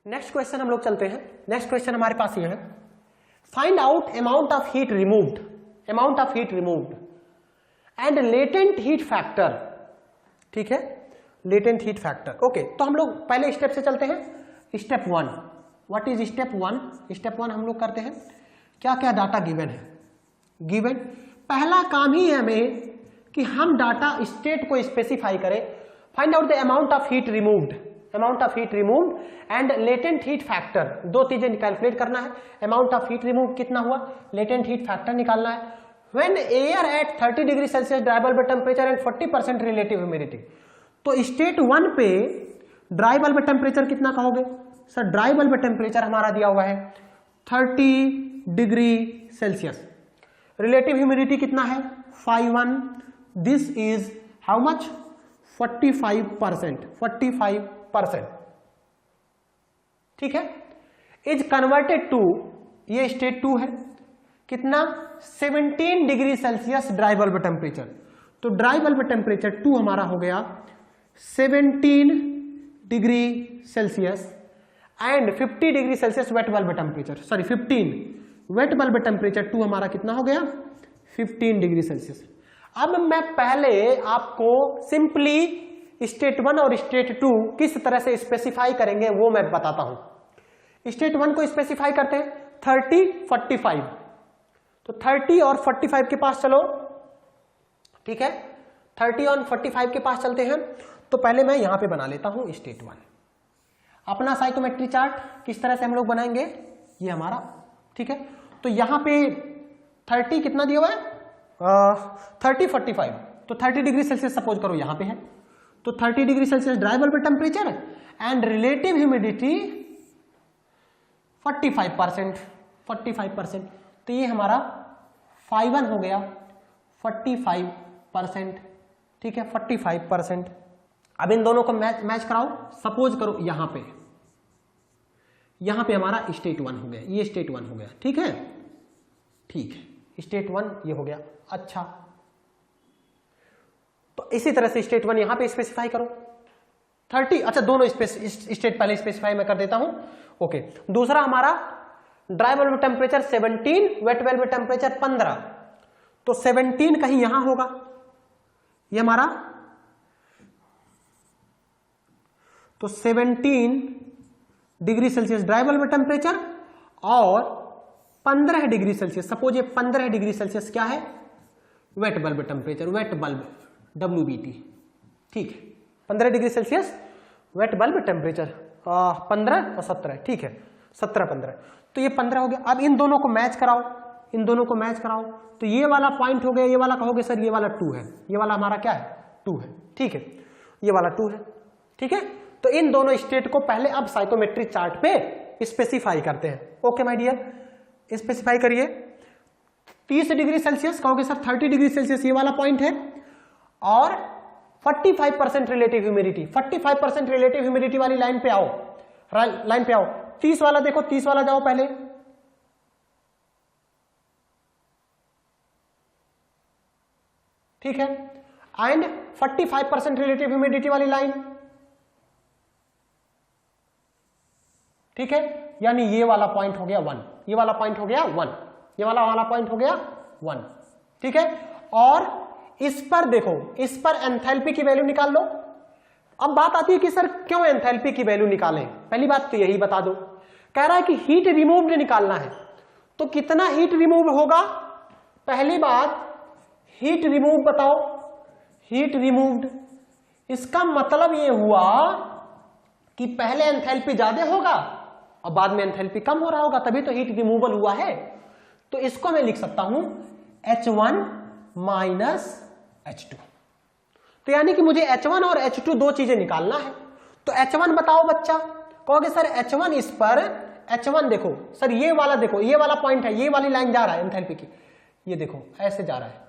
Next question हम लोग चलते हैं। नेक्स्ट क्वेश्चन हमारे पास ये है, find out amount of heat removed and latent heat factor. ठीक है, लेटेंट हीट फैक्टर। ओके, तो हम लोग पहले स्टेप से चलते हैं। Step 1, what is step 1? Step 1 हम लोग करते हैं, क्या क्या डाटा गिवन है। गिवन पहला काम ही है हमें कि हम डाटा स्टेट को स्पेसिफाई करें। Find out the amount of heat removed and latent heat factor. दो चीजें कैलकुलेट करना है। अमाउंट ऑफ हीट रिमूव कितना हुआ, लेटेंट हीट फैक्टर निकालना है। When air at 30 degree Celsius dry bulb temperature and 40% relative humidity. तो स्टेट 1 पे ड्राई बल्ब टेम्परेचर कितना कहोगे सर? ड्राई बल्ब टेम्परेचर हमारा दिया हुआ है 30 डिग्री सेल्सियस। रिलेटिव ह्यूमिडिटी कितना है? 51। This is how much? 45%। ठीक है, इज कन्वर्टेड टू, ये स्टेट 2 है, कितना? 17 degree Celsius dry bulb temperature. तो ड्राई बल्ब टेम्परेचर 2 हमारा हो गया 17 degree Celsius and 50 degree Celsius wet bulb temperature. Sorry 15 wet bulb temperature 2 हमारा कितना हो गया? 15 डिग्री सेल्सियस। अब मैं पहले आपको सिंपली स्टेट 1 और स्टेट 2 किस तरह से स्पेसिफाई करेंगे वो मैं बताता हूं। स्टेट 1 को स्पेसिफाई करते हैं 30, 45। तो 30 और 45 के पास चलो। ठीक है, 30 और 45 के पास चलते हैं। तो पहले मैं यहां पे बना लेता हूं स्टेट 1 अपना साइकोमेट्री चार्ट। किस तरह से हम लोग बनाएंगे, ये हमारा। ठीक है, तो यहां पे 30 कितना दिया हुआ है? 30, 45। तो 30 डिग्री सेल्सियस सपोज करो यहां पे है। तो 30 degree Celsius dry bulb temperature and relative humidity 45%। तो ये हमारा 51 हो गया 45%। ठीक है, 45%। अब इन दोनों को मैच कराओ। सपोज करो यहां पे हमारा स्टेट 1 हो गया, ये स्टेट 1 हो गया। ठीक है, स्टेट 1 ये हो गया। अच्छा, तो इसी तरह से स्टेट 1 यहां पे स्पेसिफाई करो 30। अच्छा, दोनों स्टेट पहले स्पेसिफाई मैं कर देता हूं। ओके, दूसरा हमारा dry bulb temperature 17, wet bulb temperature 15। तो 17 कहीं यहां होगा, ये हमारा। तो 17 degree Celsius dry bulb temperature और 15 डिग्री सेल्सियस, सपोज ये 15 डिग्री सेल्सियस क्या है? Wet bulb temperature, wet bulb WBT। ठीक है, 15 degree Celsius wet bulb temperature 15 और 17। ठीक है, 17, 15। तो ये 15 हो गया। अब इन दोनों को मैच कराओ, तो ये वाला पॉइंट हो गया, ये वाला कहोगे सर ये वाला 2 है, ये वाला हमारा क्या है? 2 है। ठीक है, ये वाला 2 है। ठीक है, तो इन दोनों स्टेट को पहले अब साइकोमेट्रिक चार्ट पे स्पेसिफाई करते हैं। ओके माय डियर, स्पेसिफाई करिए। 30 डिग्री सेल्सियस कहोगे सर 30 डिग्री सेल्सियस ये वाला पॉइंट है और 45% रिलेटिव ह्यूमिडिटी। 45% रिलेटिव ह्यूमिडिटी वाली लाइन पे आओ, 30 वाला देखो, 30 वाला जाओ पहले। ठीक है, एंड 45% रिलेटिव ह्यूमिडिटी वाली लाइन। ठीक है, यानी ये वाला पॉइंट हो गया 1, ये वाला पॉइंट हो गया 1, ये वाला पॉइंट हो गया 1। ठीक है, और इस पर देखो, इस पर एंथैल्पी की वैल्यू निकाल लो। अब बात आती है कि सर क्यों एंथैल्पी की वैल्यू निकालें? पहली बात तो यही बता दो, कह रहा है कि हीट रिमूव्ड निकालना है। तो कितना हीट रिमूव होगा? पहली बात हीट रिमूव बताओ, हीट रिमूव्ड। इसका मतलब ये हुआ कि पहले एंथैल्पी ज्यादा होगा और बाद में एंथैल्पी कम हो रहा होगा, तभी तो हीट रिमूवल हुआ है। तो इसको मैं लिख सकता हूं H1 माइनस H2। तो यानी कि मुझे H1 और H2 दो चीजें निकालना है। तो H1 बताओ बच्चा, कहोगे सर H1 इस पर, H1 देखो सर ये वाला, देखो ये वाला पॉइंट है, ये वाली लाइन जा रहा है एंथैल्पी की, ये देखो ऐसे जा रहा है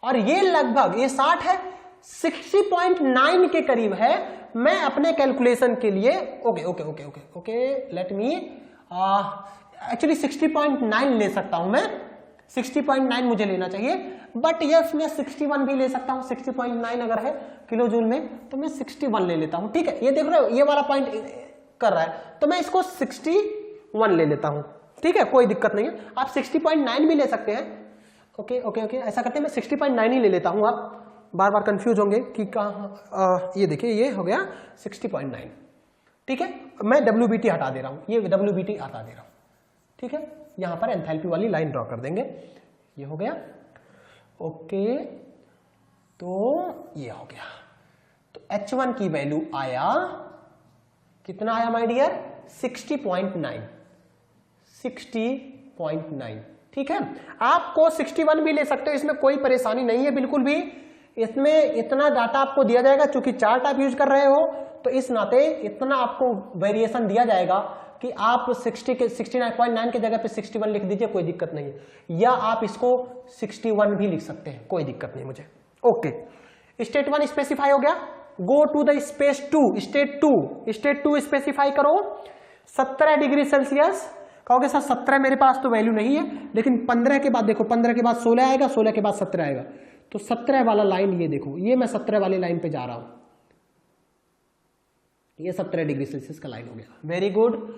और ये लगभग ये 60 है, 60.9 के करीब है। मैं अपने कैलकुलेशन के लिए ओके लेट मी एक्चुअली 60.9 ले सकता हूं मैं 60.9 मुझे लेना चाहिए, बट यस मैं 61 भी ले सकता हूं। 60.9 अगर है किलो जूल में तो मैं 61 ले लेता हूं। ठीक है, ये देख रहे हो ये वाला पॉइंट कर रहा है, तो मैं इसको 61 ले लेता हूं। ठीक है, कोई दिक्कत नहीं है, आप 60.9 भी ले सकते हैं। ओके ओके ओके, ऐसा करते हैं मैं 60.9 ही ले लेता हूं। आप बार बार कंफ्यूज होंगे कि कहाँ, ये देखिए ये हो गया 60.9। ठीक है, मैं WBT हटा दे रहा हूं, ये WBT हटा दे रहा हूं। ठीक है, यहां पर एंथैल्पी वाली लाइन ड्रॉ कर देंगे, ये हो गया। ओके, तो ये हो गया। तो H1 की वैल्यू आया, कितना आया माय डियर? 60.9। 60.9। ठीक है, आपको 61 भी ले सकते हो, इसमें कोई परेशानी नहीं है बिल्कुल भी। इसमें इतना डाटा आपको दिया जाएगा, चूंकि चार्ट आप यूज कर रहे हो तो इस नाते इतना आपको वेरिएशन दिया जाएगा कि आप 69.9 के जगह पे 61 लिख दीजिए, कोई दिक्कत नहीं है। या आप इसको 61 भी लिख सकते हैं, कोई दिक्कत नहीं मुझे। ओके, स्टेट 1 स्पेसिफाई हो गया। Go to the space 2, state 2। State 2 specify करो 17 डिग्री सेल्सियस। कहोगे सर 17 मेरे पास तो वैल्यू नहीं है, लेकिन 15 के बाद देखो, 15 के बाद 16 आएगा, 16 के बाद 17 आएगा, तो 17 वाला लाइन ये देखो, ये मैं 17 वाली लाइन पे जा रहा हूं, ये 17 डिग्री सेल्सियस का लाइन हो गया। Very good.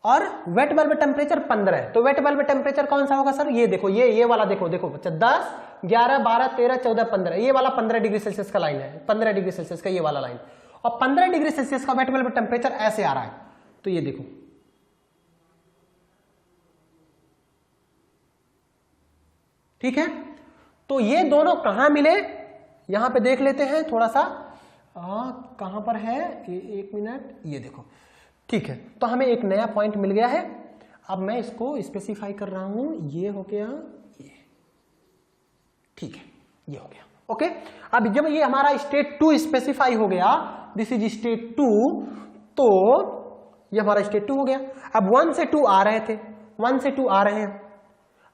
और वेट बल्ब टेम्परेचर 15 है, तो वेट बल्ब टेम्परेचर कौन सा होगा सर? ये देखो, ये वाला देखो, देखो बच्चा 10, 11, 12, 13, 14, 15, ये वाला 15 डिग्री सेल्सियस का लाइन है, 15 डिग्री सेल्सियस का ये वाला लाइन। और 15 डिग्री सेल्सियस का वेट बल्ब टेम्परेचर ऐसे आ रहा है, तो ये देखो, ठीक है। तो ये दोनों कहां मिले, यहां पे देख लेते हैं थोड़ा सा, कहां पर है, एक मिनट, ये देखो। ठीक है, तो हमें एक नया पॉइंट मिल गया है। अब मैं इसको स्पेसिफाई कर रहा हूं, ये हो गया ये, ठीक है, ये हो गया। ओके, अब जब ये हमारा स्टेट 2 स्पेसिफाई हो गया, दिस इज स्टेट 2, तो ये हमारा स्टेट 2 हो गया। अब 1 से 2 आ रहे थे, 1 से 2 आ रहे हैं।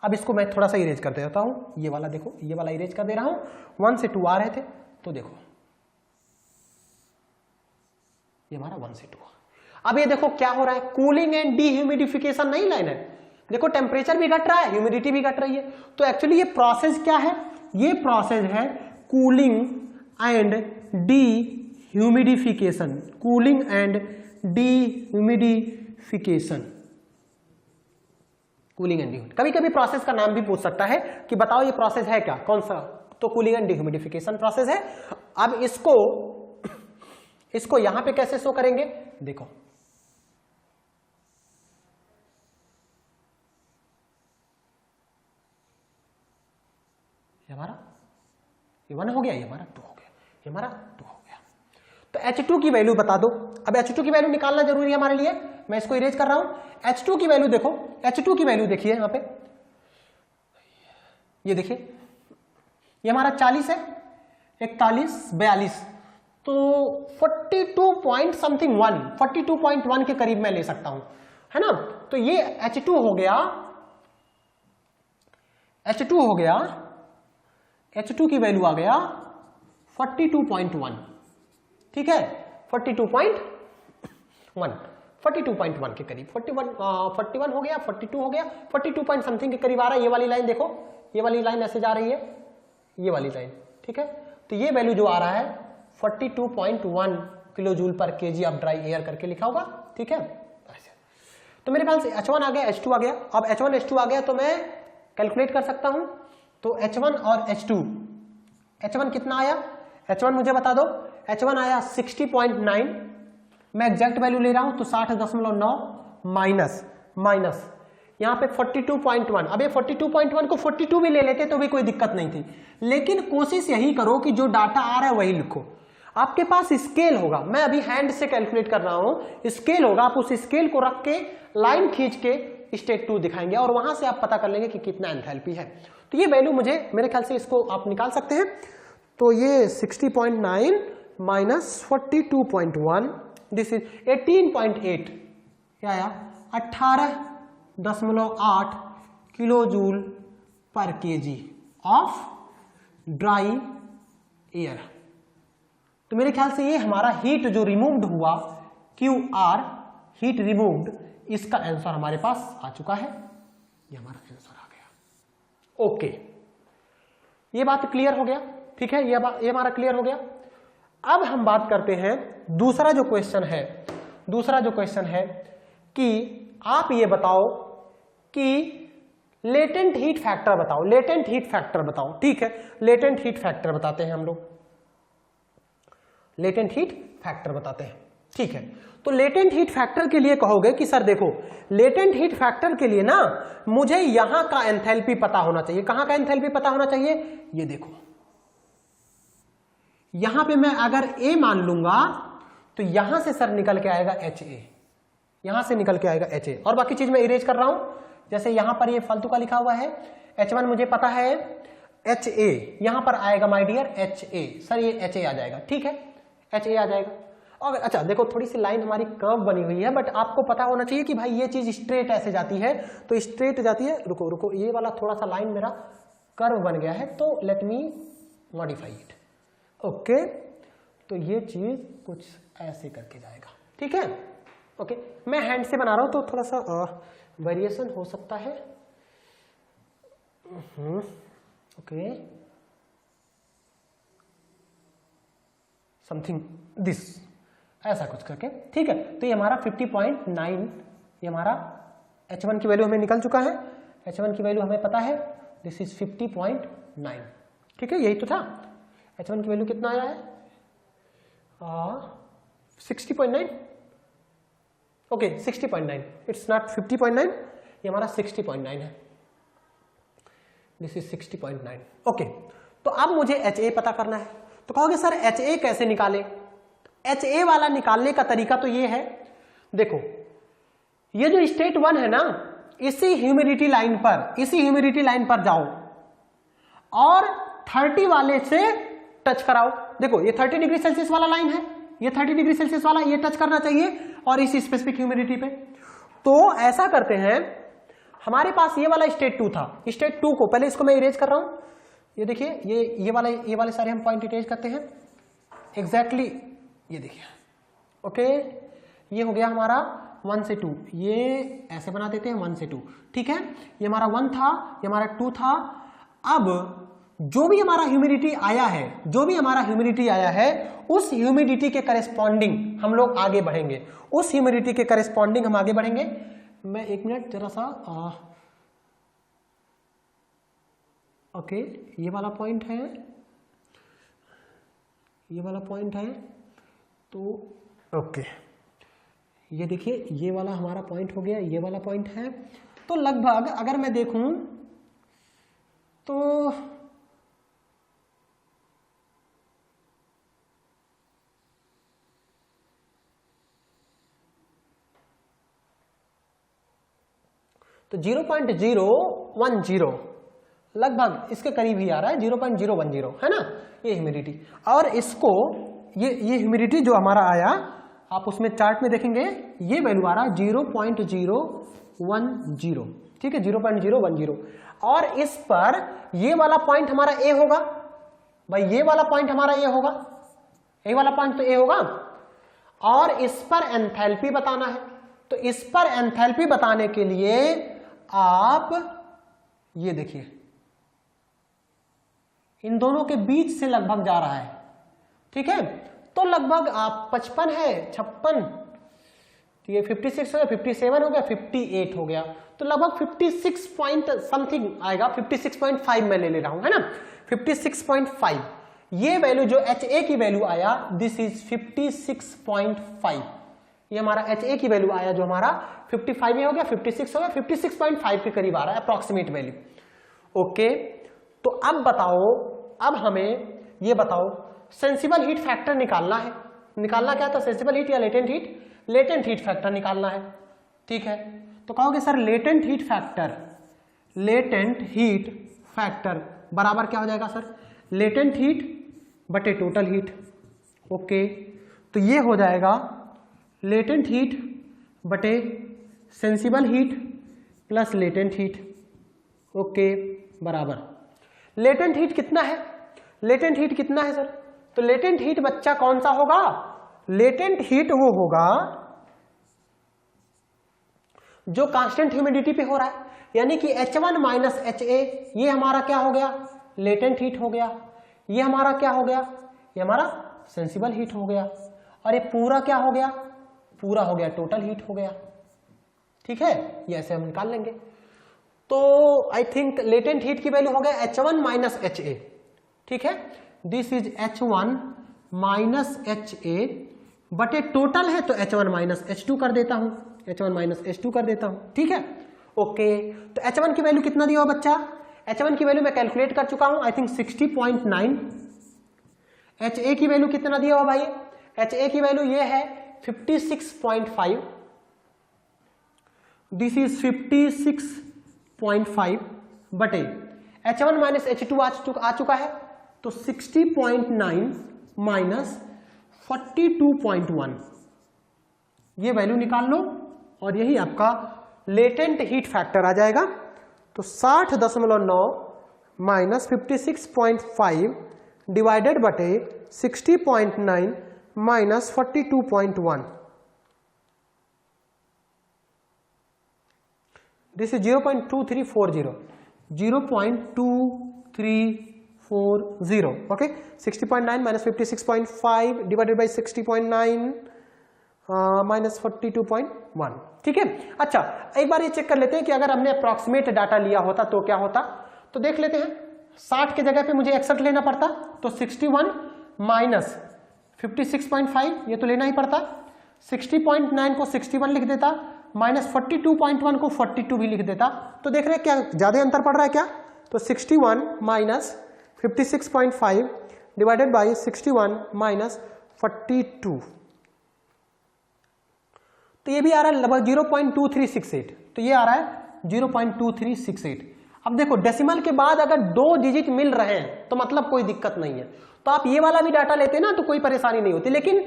अब इसको मैं थोड़ा सा इरेज कर देता हूं, ये वाला देखो, ये वाला इरेज कर दे रहा हूं। 1 से 2 आ रहे थे, तो देखो ये हमारा 1 से 2। अब ये देखो क्या हो रहा है, कूलिंग एंड डीह्यूमिडिफिकेशन नहीं लाइन है, देखो टेम्परेचर भी घट रहा है, ह्यूमिडिटी भी घट रही है। तो एक्चुअली ये प्रोसेस क्या है, ये प्रोसेस है cooling and dehumidification, cooling and dehumidification, cooling and dehumidification. कभी कभी प्रोसेस का नाम भी पूछ सकता है कि बताओ ये प्रोसेस है क्या, कौन सा, तो कूलिंग एंड डीह्यूमिडिफिकेशन प्रोसेस है। अब इसको यहां पे कैसे शो करेंगे, देखो ये हमारा ये 1 हो गया, ये हमारा 2 हो गया, ये हमारा 2 हो गया। तो H2 की वैल्यू बता दो। अब H2 की वैल्यू निकालना जरूरी है हमारे लिए, मैं इसको इरेज कर रहा हूं। H2 की वैल्यू देखो, H2 की वैल्यू देखिए यहां पे, ये देखिए, ये हमारा 40 है, 41, 42, तो 42 पॉइंट समथिंग 1, 42.1 के करीब मैं ले सकता हूं, है ना। तो ये H2 हो गया, H2 हो गया, H2 की वैल्यू आ गया 42.1, ठीक है, 42.1 के करीब, 41 हो गया, 42 हो गया, 42 पॉइंट समथिंग के करीब आ रहा है। ये वाली लाइन देखो, ये वाली लाइन ऐसे जा रही है, ये वाली लाइन, ठीक है। तो ये वैल्यू जो आ रहा है 42.1 किलो जूल पर केजी ऑफ ड्राई एयर करके लिखा होगा, ठीक है। तो मेरे ख्याल से H1 आ गया, H2 आ गया। अब H1 H2 आ गया तो मैं कैलकुलेट कर सकता हूं। तो H1 और H2, H1 कितना आया, H1 मुझे बता दो। H1 आया 60.9, मैं एग्जैक्ट वैल्यू ले रहा हूं, तो 60.9 माइनस यहां पे 42.1। अब ये 42.1 को 42 भी ले लेते तो भी कोई दिक्कत नहीं थी, लेकिन कोशिश यही करो कि जो डाटा आ रहा है वही लिखो। आपके पास स्केल होगा, मैं अभी हैंड से कैलकुलेट कर रहा हूं, स्केल होगा, आप उस स्केल को रख के लाइन खींच के स्टेट 2 दिखाएंगे और वहां से आप पता कर लेंगे कि कितना एंथैल्पी है। तो ये वैल्यू मुझे, मेरे ख्याल से इसको आप निकाल सकते हैं। तो ये 60.9 माइनस 42.1, दिस इज 18.8, क्या आया 18.8 किलो जूल पर केजी ऑफ ड्राई एयर। तो मेरे ख्याल से ये हमारा हीट जो रिमूव्ड हुआ, QR हीट रिमूव्ड, इसका आंसर हमारे पास आ चुका है, ये हमारा आंसर आ गया। ओके, ये बात क्लियर हो गया, ठीक है, ये हमारा क्लियर हो गया। अब हम बात करते हैं दूसरा जो क्वेश्चन है कि आप ये बताओ कि लेटेंट हीट फैक्टर बताओ, ठीक है, लेटेंट हीट फैक्टर बताते हैं हम लोग, लेटेंट हीट फैक्टर बताते हैं, ठीक है। तो लेटेंट हीट फैक्टर के लिए कहोगे कि सर देखो, लेटेंट हीट फैक्टर के लिए ना मुझे यहां का एंथैल्पी पता होना चाहिए। कहां का एंथैल्पी पता होना चाहिए? ये देखो, यहां पे मैं अगर A मान लूंगा तो यहां से सर निकल के आएगा HA, यहां से निकल के आएगा HA, और बाकी चीज मैं इरेज कर रहा हूं। जैसे यहां पर ये फालतू का लिखा हुआ है H1 मुझे पता है, HA यहां पर आएगा माय डियर HA, सर ये HA आ जाएगा, ठीक है, HA आ जाएगा। और अच्छा देखो, थोड़ी सी लाइन हमारी कर्व बनी हुई है, बट आपको पता होना चाहिए कि भाई ये चीज स्ट्रेट ऐसे जाती है, तो स्ट्रेट जाती है। रुको, ये वाला थोड़ा सा लाइन मेरा कर्व बन गया है, तो let me modify it. Okay, तो ये चीज कुछ ऐसे करके जाएगा, ठीक है। ओके, मैं हैंड से बना रहा हूं तो थोड़ा सा वेरिएशन हो सकता है। ओके, समथिंग दिस, ऐसा कुछ करके, ठीक है। तो ये हमारा 50.9, ये हमारा H1 की वैल्यू हमें निकल चुका है, H1 की वैल्यू हमें पता है, दिस इज 50.9, ठीक है, यही तो था। H1 की वैल्यू कितना आया है? 60.9, ओके 60.9, इट्स नॉट 50.9, ये हमारा 60.9 है, दिस इज 60.9। ओके, तो अब मुझे HA पता करना है। तो कहोगे सर HA कैसे निकाले? HA वाला निकालने का तरीका तो ये है, देखो ये जो स्टेट 1 है ना, इसी ह्यूमिडिटी लाइन पर जाओ और 30 वाले से टच कराओ। देखो ये 30 डिग्री सेल्सियस वाला लाइन है, ये 30 डिग्री सेल्सियस वाला, ये टच करना चाहिए और इस स्पेसिफिक ह्यूमिडिटी पे। तो ऐसा करते हैं, हमारे पास ये वाला स्टेट 2 था, स्टेट 2 को पहले इसको मैं इरेज कर रहा हूं। ये देखिए, ये वाले सारे हम पॉइंट इरेज करते हैं एग्जैक्टली, ये देखिए। ओके, ये हो गया हमारा 1 से 2, ये ऐसे बना देते हैं 1 से 2, ठीक है। ये हमारा 1 था, ये हमारा 2 था। अब जो भी हमारा ह्यूमिडिटी आया है, उस ह्यूमिडिटी के करेस्पॉन्डिंग हम लोग आगे बढ़ेंगे, मैं एक मिनट जरा सा ओके, ये वाला पॉइंट है, तो ओके, ये देखिए, ये वाला हमारा पॉइंट हो गया, ये वाला पॉइंट है। तो लगभग अगर मैं देखूं तो तो 0.010 लगभग इसके करीब ही आ रहा है, 0.010 है ना, ये ह्यूमिडिटी। और इसको ये ह्यूमिडिटी जो हमारा आया, आप उसमें चार्ट में देखेंगे, ये वैल्यू आ रहा है 0.010, ठीक है, 0.010। और इस पर ये वाला पॉइंट हमारा ए होगा भाई, ये वाला पॉइंट हमारा ए होगा, ये वाला पॉइंट तो ए होगा। और इस पर एंथैल्पी बताना है, तो इस पर एंथैल्पी बताने के लिए आप ये देखिए, इन दोनों के बीच से लगभग जा रहा है, ठीक है। तो लगभग आप 55 है, 56, तो ये 56 हो गया, 57 हो गया, 58 हो गया, तो लगभग 56 पॉइंट समथिंग आएगा, 56.5 मैं ले रहा हूं, है ना, 56.5। ये वैल्यू जो HA की वैल्यू आया, दिस इज 56.5, ये हमारा HA की वैल्यू आया जो हमारा 55 हो गया, 56 हो गया, 56.5 के करीब आ रहा है अप्रॉक्सीमेट वैल्यू। ओके, तो अब बताओ, अब हमें ये बताओ, सेंसिबल हीट फैक्टर निकालना है। निकालना क्या था, सेंसिबल हीट या latent heat? Latent heat factor निकालना है, ठीक है। तो कहोगे सर लेटेंट हीट फैक्टर बराबर क्या हो जाएगा सर? लेटेंट हीट बटे टोटल हीट। ओके, तो ये हो जाएगा लेटेंट हीट बटे sensible heat plus latent heat. Okay, बराबर लेटेंट हीट कितना है? लेटेंट हीट कितना है सर? तो लेटेंट हीट बच्चा कौन सा होगा? लेटेंट हीट वो होगा जो कांस्टेंट ह्यूमिडिटी पे हो रहा है, यानी कि H1 माइनस HA ये हमारा क्या हो गया, लेटेंट हीट हो गया, ये हमारा क्या हो गया, ये हमारा सेंसिबल हीट हो गया, और ये पूरा क्या हो गया, पूरा हो गया टोटल हीट हो गया। ठीक है, ये ऐसे हम निकाल लेंगे। तो आई थिंक लेटेंट हीट की वैल्यू हो गया H1 माइनस HA। ठीक है, this is H1 minus HA बटे टोटल है तो H1 माइनस H2 कर देता हूं, H1 माइनस H2 कर देता हूं। ठीक है, ओके। तो H1 की वैल्यू कितना दिया हो बच्चा, H1 की वैल्यू मैं कैलकुलेट कर चुका हूं, आई थिंक 60.9। HA की वैल्यू कितना दिया हो भाई, HA की वैल्यू ये है 56.5, दिस इज 56.5 बटे H1 माइनस H2 आ चुका है, तो 60.9 माइनस 42.1 ये वैल्यू निकाल लो और यही आपका लेटेंट हीट फैक्टर आ जाएगा। तो 60.9 माइनस 56.5 डिवाइडेड बटे 60.9 minus 42.1, this is 0.2340, 0.2340, okay. 60.9 minus 56.5 divided by 60.9 minus 42.1। ठीक है, अच्छा एक बार ये चेक कर लेते हैं कि अगर हमने अप्रॉक्सीमेट डाटा लिया होता तो क्या होता। तो देख लेते हैं, 60 के जगह पे मुझे 61 लेना पड़ता, तो 61 माइनस 56.5 ये तो लेना ही पड़ता, 60.9 को 61 लिख देता, माइनस 42.1 को 42 भी लिख देता। तो देख रहे हैं क्या ज्यादा अंतर पड़ रहा है क्या, तो 61 माइनस 56.5 डिवाइडेड बाई 61 माइनस 42, तो ये भी आ रहा है लगभग 0.2368, तो ये आ रहा है 0.2368। अब देखो डेसिमल के बाद अगर 2 डिजिट मिल रहे हैं तो मतलब कोई दिक्कत नहीं है, तो आप ये वाला भी डाटा लेते ना तो कोई परेशानी नहीं होती, लेकिन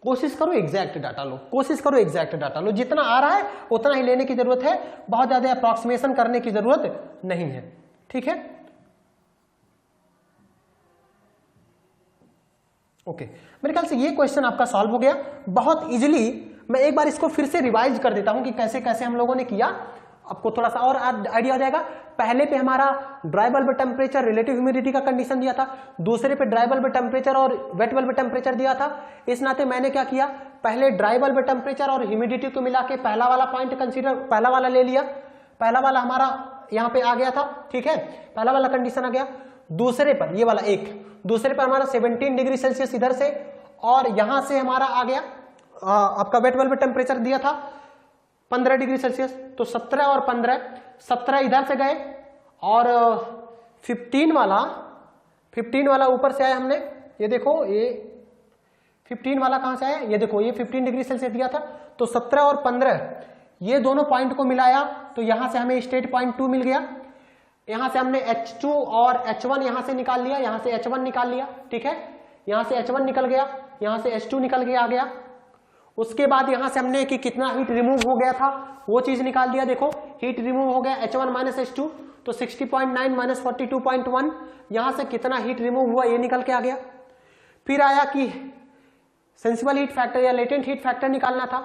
कोशिश करो एग्जैक्ट डाटा लो, कोशिश करो एग्जैक्ट डाटा लो, जितना आ रहा है उतना ही लेने की जरूरत है, बहुत ज्यादा अप्रॉक्सीमेशन करने की जरूरत नहीं है। ठीक है, ओके। मेरे ख्याल से ये क्वेश्चन आपका सॉल्व हो गया बहुत इजीली। मैं एक बार इसको फिर से रिवाइज कर देता हूं कि कैसे कैसे हम लोगों ने किया, आपको थोड़ा सा और आइडिया हो जाएगा। पहले पे हमारा dry bulb temperature relative humidity का कंडीशन दिया था, दूसरे पे ड्राई बल्ब टेम्परेचर और वेट बल्ब टेम्परेचर दिया था। इस नाते मैंने क्या किया, पहले ड्राई बल्ब टेम्परेचर और ह्यूमिडिटी को मिला के पहला वाला पॉइंट कंसीडर, पहला वाला ले लिया, पहला वाला हमारा यहाँ पे आ गया था। ठीक है, पहला वाला कंडीशन आ गया। दूसरे पर ये वाला दूसरे पर हमारा 17 डिग्री सेल्सियस इधर से, और यहां से हमारा आ गया आपका वेट बल्ब टेम्परेचर दिया था 15 डिग्री सेल्सियस, तो 17 और 15, 17 इधर से गए और 15 वाला ऊपर से आया हमने, ये देखो ये 15 वाला कहां से आया, ये देखो ये 15 डिग्री सेल्सियस दिया था, तो 17 और 15 ये दोनों पॉइंट को मिलाया तो यहां से हमें स्टेट पॉइंट 2 मिल गया। यहां से हमने H2 और H1 यहां से निकाल लिया, यहां से H1 निकाल लिया। ठीक है, यहां से H1 निकल गया, यहां से H2 निकल गया, आ गया। उसके बाद यहां से हमने कि कितना हीट रिमूव हो गया था वो चीज निकाल दिया। देखो हीट रिमूव हो गया H1 माइनस H2, तो 60.9 माइनस 42.1, यहां से कितना हीट रिमूव हुआ ये निकल के आ गया। फिर आया कि सेंसिबल हीट फैक्टर या लेटेंट हीट फैक्टर निकालना था,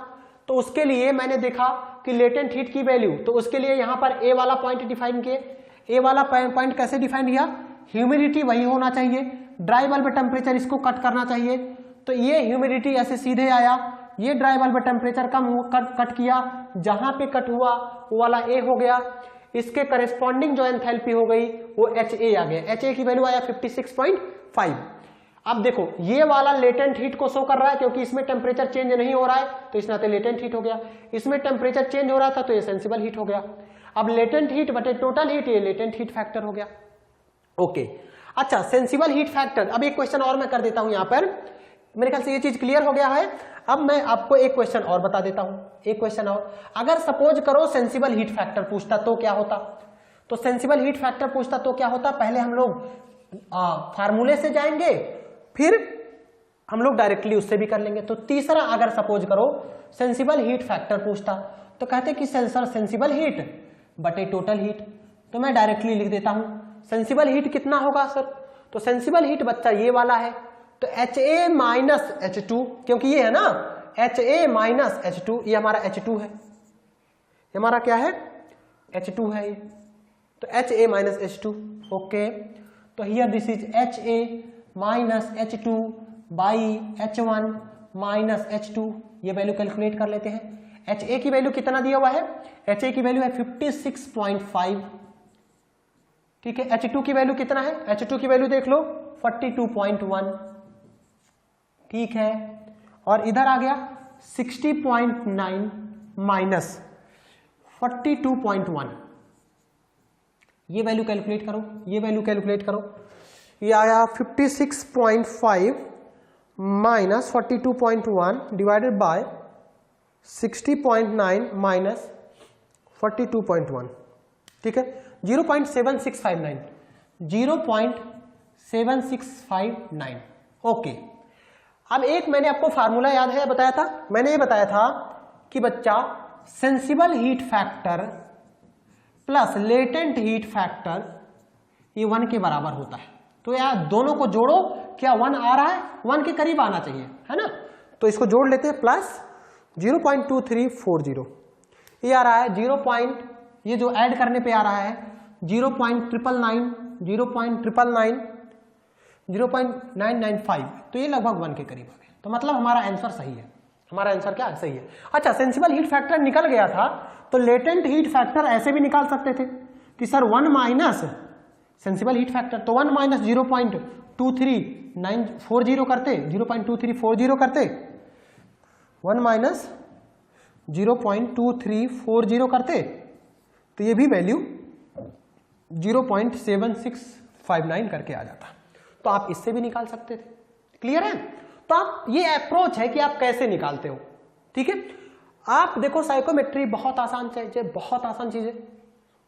तो उसके लिए मैंने देखा कि लेटेंट हीट की वैल्यू, तो उसके लिए यहां पर ए वाला पॉइंट डिफाइन किए। ए वाला पॉइंट कैसे डिफाइन किया, ह्यूमिडिटी वही होना चाहिए, ड्राई बल्ब टेम्परेचर इसको कट करना चाहिए, तो ये ह्यूमिडिटी ऐसे सीधे आया, ये ड्राई बल्ब टेम्परेचर कट किया, जहां पे कट हुआ वो वाला ए हो गया, इसके करेस्पॉन्डिंग जो एंथैल्पी हो गई वो HA आ गया। HA की वैल्यू आया 56.5। अब देखो ये वाला लेटेंट हीट को शो कर रहा है क्योंकि इसमें टेम्परेचर चेंज नहीं हो रहा है, तो इस नाते लेटेंट हीट हो गया। इसमें टेम्परेचर चेंज हो रहा था तो ये सेंसिबल हीट हो गया। अब लेटेंट हीट बटे टोटल हीट, ये लेटेंट हीट फैक्टर हो गया। ओके, अच्छा सेंसिबल हीट फैक्टर, अब एक क्वेश्चन और मैं कर देता हूं यहां पर, मेरे ख्याल से ये चीज क्लियर हो गया है। अब मैं आपको एक क्वेश्चन और बता देता हूं, एक क्वेश्चन और। अगर सपोज करो सेंसिबल हीट फैक्टर पूछता तो क्या होता, तो सेंसिबल हीट फैक्टर पूछता तो क्या होता, पहले हम लोग फार्मूले से जाएंगे, फिर हम लोग डायरेक्टली उससे भी कर लेंगे। तो तीसरा अगर सपोज करो सेंसिबल हीट फैक्टर पूछता तो कहते कि सेंसिबल हीट बटे टोटल हीट, तो मैं डायरेक्टली लिख देता हूं सेंसिबल हीट कितना होगा सर, तो सेंसिबल हीट बच्चा ये वाला है, तो HA माइनस H2, क्योंकि ये है ना HA माइनस H2, ये हमारा H2 है, ये हमारा क्या है H2 है ये, तो HA माइनस H2, ओके। तो here this is HA minus H2 by H1 minus H2, ये वैल्यू कैलकुलेट कर लेते हैं। HA की वैल्यू कितना दिया हुआ है? HA की वैल्यू है 56.5, ठीक है। H2 की वैल्यू कितना है? H2 की वैल्यू देख लो 42.1, ठीक है। और इधर आ गया 60.9 माइनस 42.1, ये वैल्यू कैलकुलेट करो, ये वैल्यू कैलकुलेट करो। ये आया 56.5 माइनस 42.1 डिवाइडेड बाय 60.9 माइनस 42.1, ठीक है। 0.7659, 0.7659, ओके। अब एक मैंने आपको फार्मूला याद है, बताया था, मैंने ये बताया था कि बच्चा sensible heat factor plus latent heat factor ये 1 के बराबर होता है। तो यार दोनों को जोड़ो, क्या 1 आ रहा है? 1 के करीब आना चाहिए, है ना। तो इसको जोड़ लेते हैं, प्लस 0.2340, ये आ रहा है 0. ये जो ऐड करने पे आ रहा है 0.999, 0.999, 0.995, तो ये लगभग 1 के करीब आ गया। तो मतलब हमारा आंसर सही है, हमारा आंसर क्या है? सही है। अच्छा, सेंसिबल हीट फैक्टर निकल गया था, तो लेटेंट हीट फैक्टर ऐसे भी निकाल सकते थे कि sir 1 minus sensible heat factor, तो 1 माइनस 0.2340 करते, 0.2340 करते, 1 माइनस 0.2340 करते, तो ये भी वैल्यू 0.7659 करके आ जाता। तो आप इससे भी निकाल सकते थे, क्लियर है। तो आप ये अप्रोच है कि आप कैसे निकालते हो, ठीक है। आप देखो साइकोमेट्री बहुत आसान चीज है, बहुत आसान चीज है,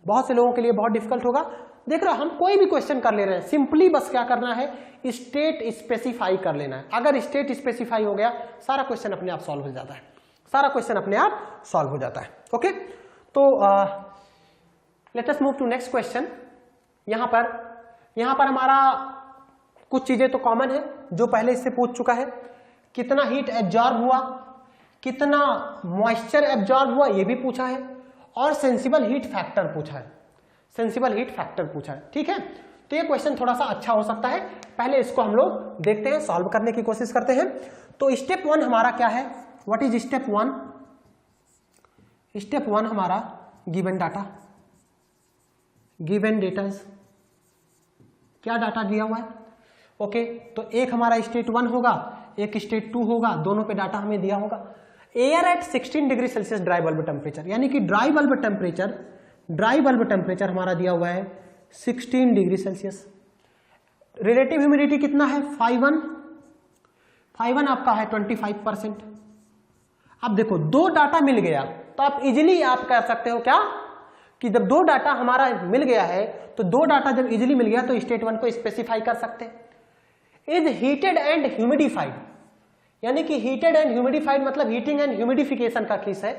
बहुत से लोगों के लिए बहुत डिफिकल्ट होगा। देख रहे हो, हम कोई भी क्वेश्चन कर ले रहे हैं, सिंपली बस क्या करना है, स्टेट स्पेसिफाई कर लेना है। अगर स्टेट स्पेसिफाई हो गया, सारा क्वेश्चन अपने आप सॉल्व हो जाता है, सारा क्वेश्चन अपने आप सॉल्व हो जाता है, ओके। तो let us move to next question. यहां पर हमारा कुछ चीजें तो कॉमन है जो पहले इससे पूछ चुका है। कितना हीट एब्जॉर्ब हुआ, कितना मॉइस्चर एब्जॉर्ब हुआ, ये भी पूछा है, और सेंसिबल हीट फैक्टर पूछा है, सेंसिबल हीट फैक्टर पूछा है, ठीक है। तो ये क्वेश्चन थोड़ा सा अच्छा हो सकता है। पहले इसको हम लोग देखते हैं, सॉल्व करने की कोशिश करते हैं। तो स्टेप 1 हमारा क्या है? What is step 1? स्टेप 1 हमारा गिवन डाटा, गिवन डेटास, क्या डाटा दिया हुआ है, ओके। तो एक हमारा स्टेट 1 होगा, एक स्टेट 2 होगा, दोनों पे डाटा हमें दिया होगा। Air at 16 degree Celsius dry bulb temperature, यानी कि ड्राई बल्ब टेम्परेचर हमारा दिया हुआ है 16 डिग्री सेल्सियस। रिलेटिव ह्यूमिडिटी कितना है? 5.1 आपका है 25%। अब देखो, दो डाटा मिल गया, तो आप इजिली आप कह सकते हो क्या कि जब दो डाटा हमारा मिल गया है, तो दो डाटा जब इजिली मिल गया तो स्टेट 1 को स्पेसिफाई कर सकते हैं। इज हीटेड एंड ह्यूमिडिफाइड, यानी कि हीटेड एंड ह्यूमिडिफाइड मतलब हीटिंग एंड ह्यूमिडिफिकेशन का केस है,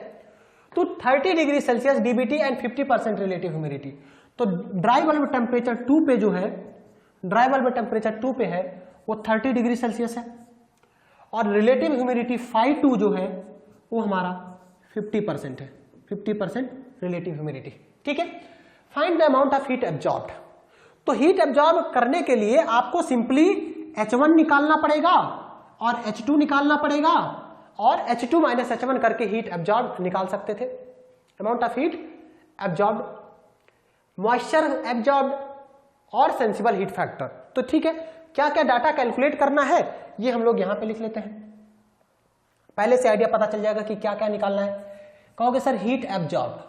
तो 30 degree Celsius DBT and 50% relative humidity. तो ड्राई बल्ब टेम्परेचर 2 पे जो है, ड्राई बल्ब टेम्परेचर 2 पे है वो 30 डिग्री सेल्सियस है, और रिलेटिव ह्यूमिडिटी 5.2 जो है वो हमारा 50% है, 50% रिलेटिव ह्यूमिडिटी, ठीक है। Find the amount of heat absorbed. तो हीट एब्जॉर्ब करने के लिए आपको सिंपली H1 निकालना पड़ेगा और H2 निकालना पड़ेगा, और H2 माइनस H1 करके हीट एब्जॉर्ब निकाल सकते थे। Amount of heat absorb, moisture absorb और सेंसिबल हीट फैक्टर। तो ठीक है, क्या क्या डाटा कैलकुलेट करना है ये हम लोग यहां पे लिख लेते हैं, पहले से आइडिया पता चल जाएगा कि क्या क्या निकालना है। कहोगे सर हीट एब्जॉर्ब,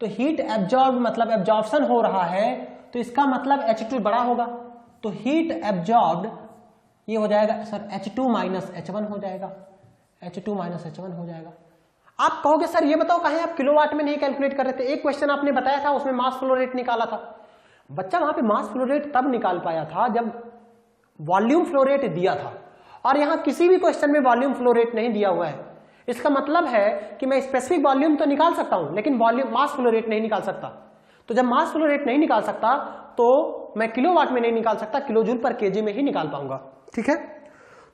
तो हीट एब्जॉर्ब मतलब एब्जॉर्प्शन हो रहा है, तो इसका मतलब H2 बड़ा होगा, तो हीट एब्जॉर्ब्ड ये हो जाएगा सर H2 माइनस H1 हो जाएगा, H2 माइनस H1 हो जाएगा। आप कहोगे सर ये बताओ कहीं आप किलोवाट में नहीं कैलकुलेट कर रहे थे, एक क्वेश्चन आपने बताया था उसमें मास फ्लो रेट निकाला था। बच्चा वहां पे मास फ्लो रेट तब निकाल पाया था जब वॉल्यूम फ्लो रेट दिया था, और यहां किसी भी क्वेश्चन में वॉल्यूम फ्लो रेट नहीं दिया हुआ है। इसका मतलब है कि मैं स्पेसिफिक वॉल्यूम तो निकाल सकता हूं, लेकिन वॉल्यूम मास फ्लो रेट नहीं निकाल सकता। तो जब मास फ्लो रेट नहीं निकाल सकता तो मैं किलोवाट में नहीं निकाल सकता, किलोजूल पर केजी में ही निकाल पाऊंगा, ठीक है।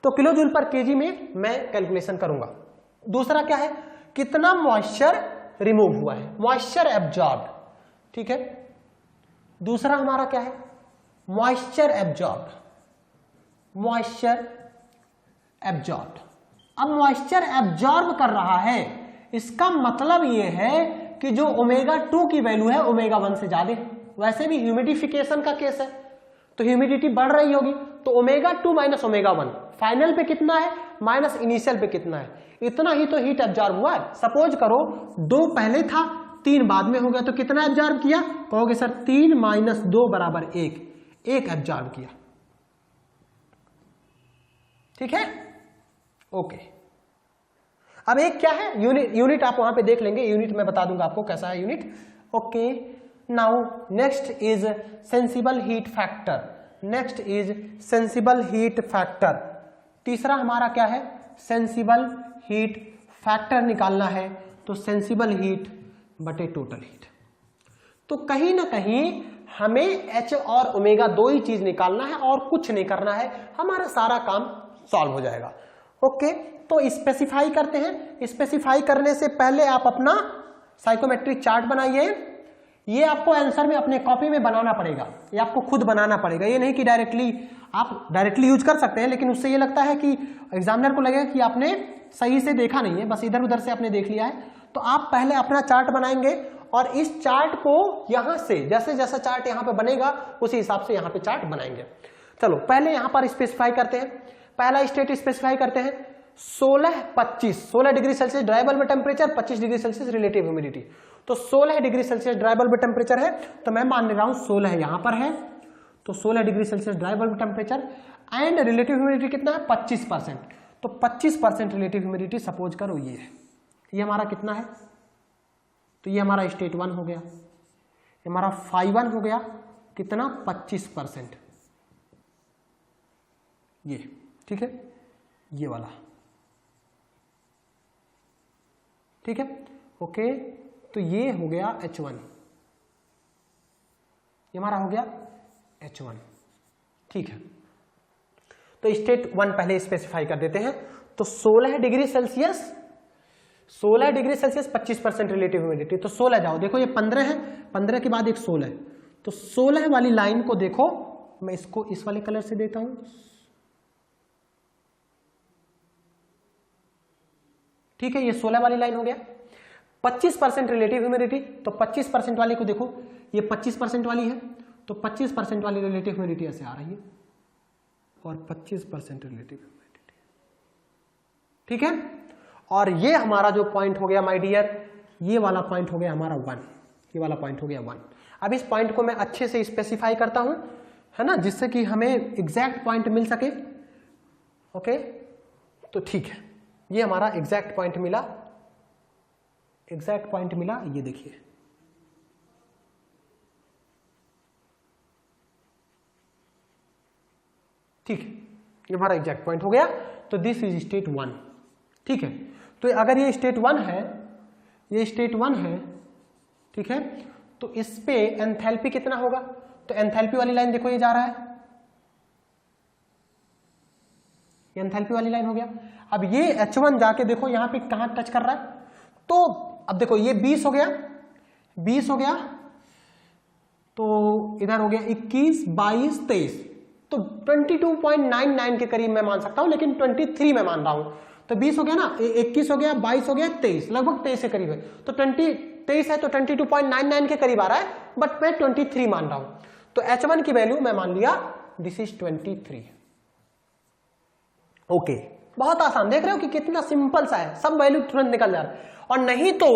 तो किलोजूल पर केजी में मैं कैलकुलेशन करूंगा। दूसरा क्या है, कितना मॉइस्चर रिमूव हुआ है, मॉइस्चर एब्जॉर्ब्ड, ठीक है। दूसरा हमारा क्या है, मॉइस्चर एब्जॉर्ब, मॉइस्चर एब्जॉर्ब। अब मॉइस्चर एब्जॉर्ब कर रहा है, इसका मतलब यह है कि जो ω2 की वैल्यू है ω1 से ज्यादा है। वैसे भी ह्यूमिडिफिकेशन का केस है तो ह्यूमिडिटी बढ़ रही होगी, तो ω2 माइनस ω1 फाइनल पे कितना है माइनस इनिशियल पे कितना है, इतना ही तो हीट एब्जॉर्ब हुआ है। सपोज करो 2 पहले था 3 बाद में हो गया, तो कितना एब्जॉर्ब किया, कहोगे सर 3 माइनस 2 बराबर 1, 1 एब्जॉर्ब किया। ठीक है, ओके। अब एक क्या है, यूनिट आप वहां पे देख लेंगे, यूनिट मैं बता दूंगा आपको कैसा है unit. Okay, now next is sensible heat factor, next is sensible heat factor. तीसरा हमारा क्या है, सेंसिबल हीट फैक्टर निकालना है, तो सेंसिबल हीट बटे टोटल हीट। तो कहीं ना कहीं हमें H और ओमेगा 2 ही चीज निकालना है और कुछ नहीं करना है, हमारा सारा काम सॉल्व हो जाएगा। ओके, तो स्पेसिफाई करते हैं। स्पेसिफाई करने से पहले आप अपना साइकोमेट्रिक चार्ट बनाइए। ये आपको आंसर में अपने कॉपी में बनाना पड़ेगा, ये आपको खुद बनाना पड़ेगा, ये नहीं कि आप डायरेक्टली यूज कर सकते हैं, लेकिन उससे ये लगता है कि एग्जामिनर को लगेगा कि आपने सही से देखा नहीं है, बस इधर उधर से आपने देख लिया है। तो आप पहले अपना चार्ट बनाएंगे और इस चार्ट को यहां से जैसे जैसा चार्ट यहां पे बनेगा उसी हिसाब से यहां पे चार्ट बनाएंगे। चलो पहले यहां पर स्पेसिफाई करते हैं, पहला स्टेट स्पेसिफाई करते हैं 16 degree Celsius dry bulb temperature, 25 degree Celsius relative humidity. तो 16 degree Celsius dry bulb temperature है, तो मैं मान ले रहा हूं 16 यहां पर है, तो 16 degree Celsius dry bulb temperature and relative humidity कितना है 25%। तो 25% रिलेटिव ह्यूमिडिटी सपोज करो ये है, ये हमारा कितना है, तो ये हमारा स्टेट 1 हो गया, ये हमारा phi 1 हो गया कितना 25%, ये ठीक है, ये वाला ठीक है। ओके, तो ये हो गया H1, ये हमारा हो गया H1, ठीक है। तो स्टेट 1 पहले स्पेसिफाई कर देते हैं। तो 16 डिग्री सेल्सियस 25% रिलेटिव ह्यूमिडिटी, तो 16 जाओ, देखो ये 15 है, 15 के बाद एक 16 है, तो 16 वाली लाइन को देखो, मैं इसको इस वाले कलर से देता हूं, ठीक है, ये 16 वाली लाइन हो गया। 25% रिलेटिव ह्यूमिडिटी, तो 25% वाली को देखो, ये 25% वाली है, तो 25% वाली रिलेटिव ह्यूमिडिटी ऐसे आ रही है और 25% रिलेटिव ह्यूमिडिटी, ठीक है। और ये हमारा जो पॉइंट हो गया माय डियर, ये वाला पॉइंट हो गया हमारा 1, ये वाला पॉइंट हो गया 1। अब इस पॉइंट को मैं अच्छे से स्पेसिफाई करता हूं, है ना, जिससे कि हमें एग्जैक्ट पॉइंट मिल सके। ओके, तो ठीक है, ये हमारा एग्जैक्ट पॉइंट मिला, एग्जैक्ट पॉइंट मिला, ये देखिए, ठीक है, ये हमारा एग्जैक्ट पॉइंट हो गया। तो दिस इज स्टेट 1, ठीक है। तो अगर ये स्टेट 1 है, ये स्टेट 1 है, ठीक है, तो इस पे एंथैल्पी कितना होगा, तो एंथैल्पी वाली लाइन देखो, ये जा रहा है, ये एंथैल्पी वाली लाइन हो गया। अब ये H1 जाके देखो यहां पे कहां टच कर रहा है, तो अब देखो ये 20 हो गया, 20 हो गया, तो इधर हो गया 21, 22, 23, तो 22.99 के करीब मैं मान सकता हूं, लेकिन 23 में मान रहा हूं। तो 20 हो गया ना, 21 हो गया, 22 हो गया, 23, लगभग 23 के करीब है। तो 23 है तो 22.99 के करीब आ रहा है, बट मैं 23 मान रहा हूं। तो H1 की वैल्यू मैं मान लिया दिस इज 23। ओके, बहुत आसान, देख रहे हो कि कितना सिंपल सा है, सब वैल्यू तुरंत निकल जा रहा है। और नहीं तो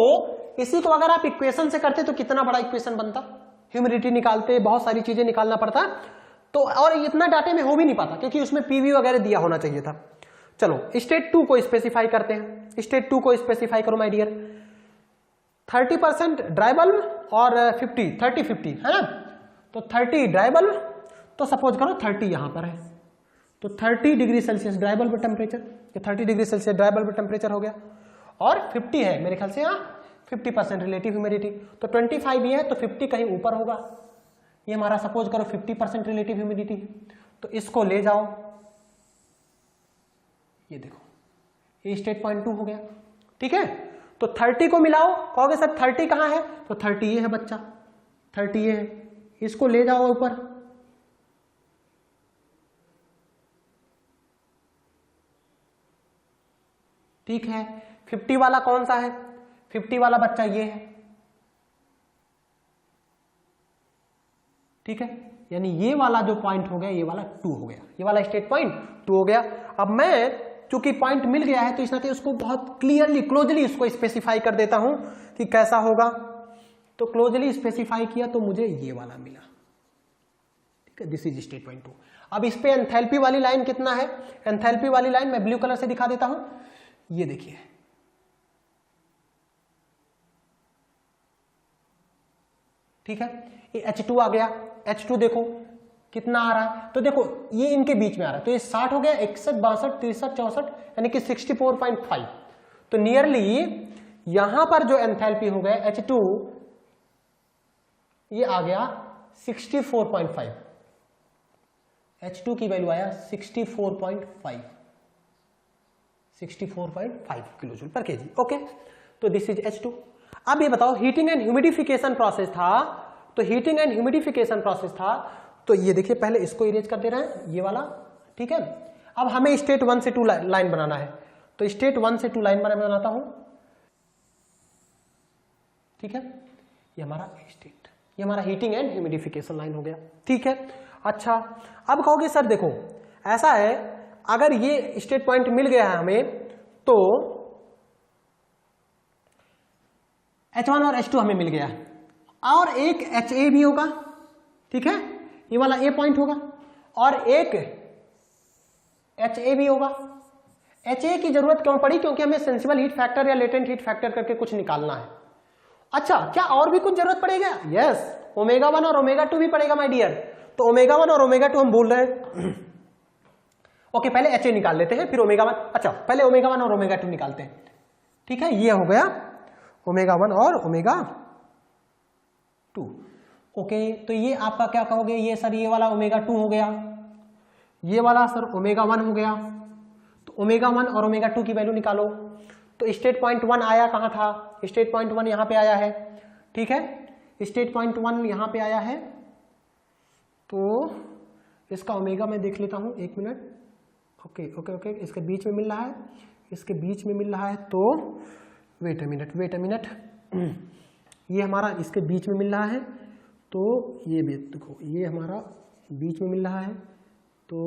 इसी को अगर आप इक्वेशन से करते तो कितना बड़ा इक्वेशन बनता, ह्यूमिडिटी निकालते, बहुत सारी चीजें निकालना पड़ता, तो और इतना डाटे में हो भी नहीं पाता, क्योंकि उसमें पीवी वगैरह दिया होना चाहिए था। चलो स्टेट 2 को स्पेसिफाई करते हैं। स्टेट 2 को स्पेसिफाई करो माय डियर। 30% ड्राई बल्ब और 30-50 है ना, तो 30 ड्राई बल्ब, तो सपोज करो 30 यहां पर है, तो 30 degree Celsius dry bulb temperature, ये 30 degree Celsius dry bulb temperature हो गया, और 50 है मेरे ख्याल से यहाँ 50% रिलेटिव ह्यूमिडिटी, तो 25 ही है, तो 50 कहीं ऊपर होगा, ये हमारा सपोज करो 50% रिलेटिव ह्यूमिडिटी, तो इसको ले जाओ, ये देखो ये स्टेट पॉइंट 2 हो गया, ठीक है। तो 30 को मिलाओ, कहोगे सर 30 कहां है, तो 30 ये है बच्चा, 30 ये है, इसको ले जाओ ऊपर, ठीक है। 50 वाला कौन सा है? 50 वाला बच्चा ये है, ठीक है। यानी ये वाला जो पॉइंट हो गया ये वाला 2 हो गया, ये वाला स्टेट पॉइंट 2 हो गया। अब मैं चूंकि पॉइंट मिल गया है तो इस तरह उसको बहुत क्लियरली क्लोजली इसको स्पेसिफाई कर देता हूं कि कैसा होगा। तो क्लोजली स्पेसिफाई किया तो मुझे ये वाला मिला, ठीक है। This is state point 2। अब इस पे एंथैल्पी वाली लाइन कितना है? एंथैल्पी वाली लाइन मैं ब्लू कलर से दिखा देता हूं, ये देखिए, ठीक है। ये H2 आ गया, H2 देखो कितना आ रहा है, तो देखो ये इनके बीच में आ रहा है, तो ये 60 हो गया, 61, 62, 63, 64, यानी कि 64.5। तो नियरली यहां पर जो एंथैल्पी हो गया H2 ये आ गया 64.5, H2 की वैल्यू आया 64.5 किलो जूल पर केजी, ओके। तो दिस इज H2। अब ये बताओ हीटिंग एंड ह्यूमिडिफिकेशन प्रोसेस था, तो हीटिंग एंड ह्यूमिडिफिकेशन प्रोसेस था, तो ये देखिए पहले इसको इरेज कर दे रहे हैं ये वाला, ठीक है। अब हमें स्टेट 1 से 2 लाइन बनाना है, तो स्टेट 1 से 2 लाइन बनाता हूं, ठीक है। ये हमारा स्टेट, ये हमारा हीटिंग एंड ह्यूमिडिफिकेशन लाइन हो गया, ठीक है। अच्छा, अब कहोगे सर देखो ऐसा है, अगर ये स्टेट पॉइंट मिल गया है हमें तो H1 और H2 हमें मिल गया है, और एक HA भी होगा, ठीक है, ये वाला A पॉइंट होगा, और एक HA भी होगा। HA की जरूरत क्यों पड़ी? क्योंकि हमें सेंसिबल हीट फैक्टर या लेटेंट हीट फैक्टर करके कुछ निकालना है। अच्छा, क्या और भी कुछ जरूरत पड़ेगा? यस, ω1 और ω2 भी पड़ेगा माय डियर। तो ω1 और ω2 हम बोल रहे हैं, ओके, पहले HA निकाल लेते हैं फिर ω1। अच्छा, पहले ω1 और ω2 निकालते हैं, ठीक है। ये हो गया ω1 और ω2, ओके। तो ये आपका क्या कहोगे, ये सर ये वाला ω2 हो गया, ये वाला सर ω1 हो गया। तो ω1 और ω2 की वैल्यू निकालो। तो स्टेट पॉइंट 1 आया कहां था? स्टेट पॉइंट 1 यहां पे आया है, ठीक है। स्टेट पॉइंट 1 यहां पे आया है, तो इसका ओमेगा मैं देख लेता हूं, एक मिनट, ओके ओके ओके, इसके बीच में मिल रहा है, इसके बीच में मिल रहा है, तो वेट अ मिनट, ये हमारा इसके बीच में मिल रहा है, तो ये भी देखो ये हमारा बीच में मिल रहा है, तो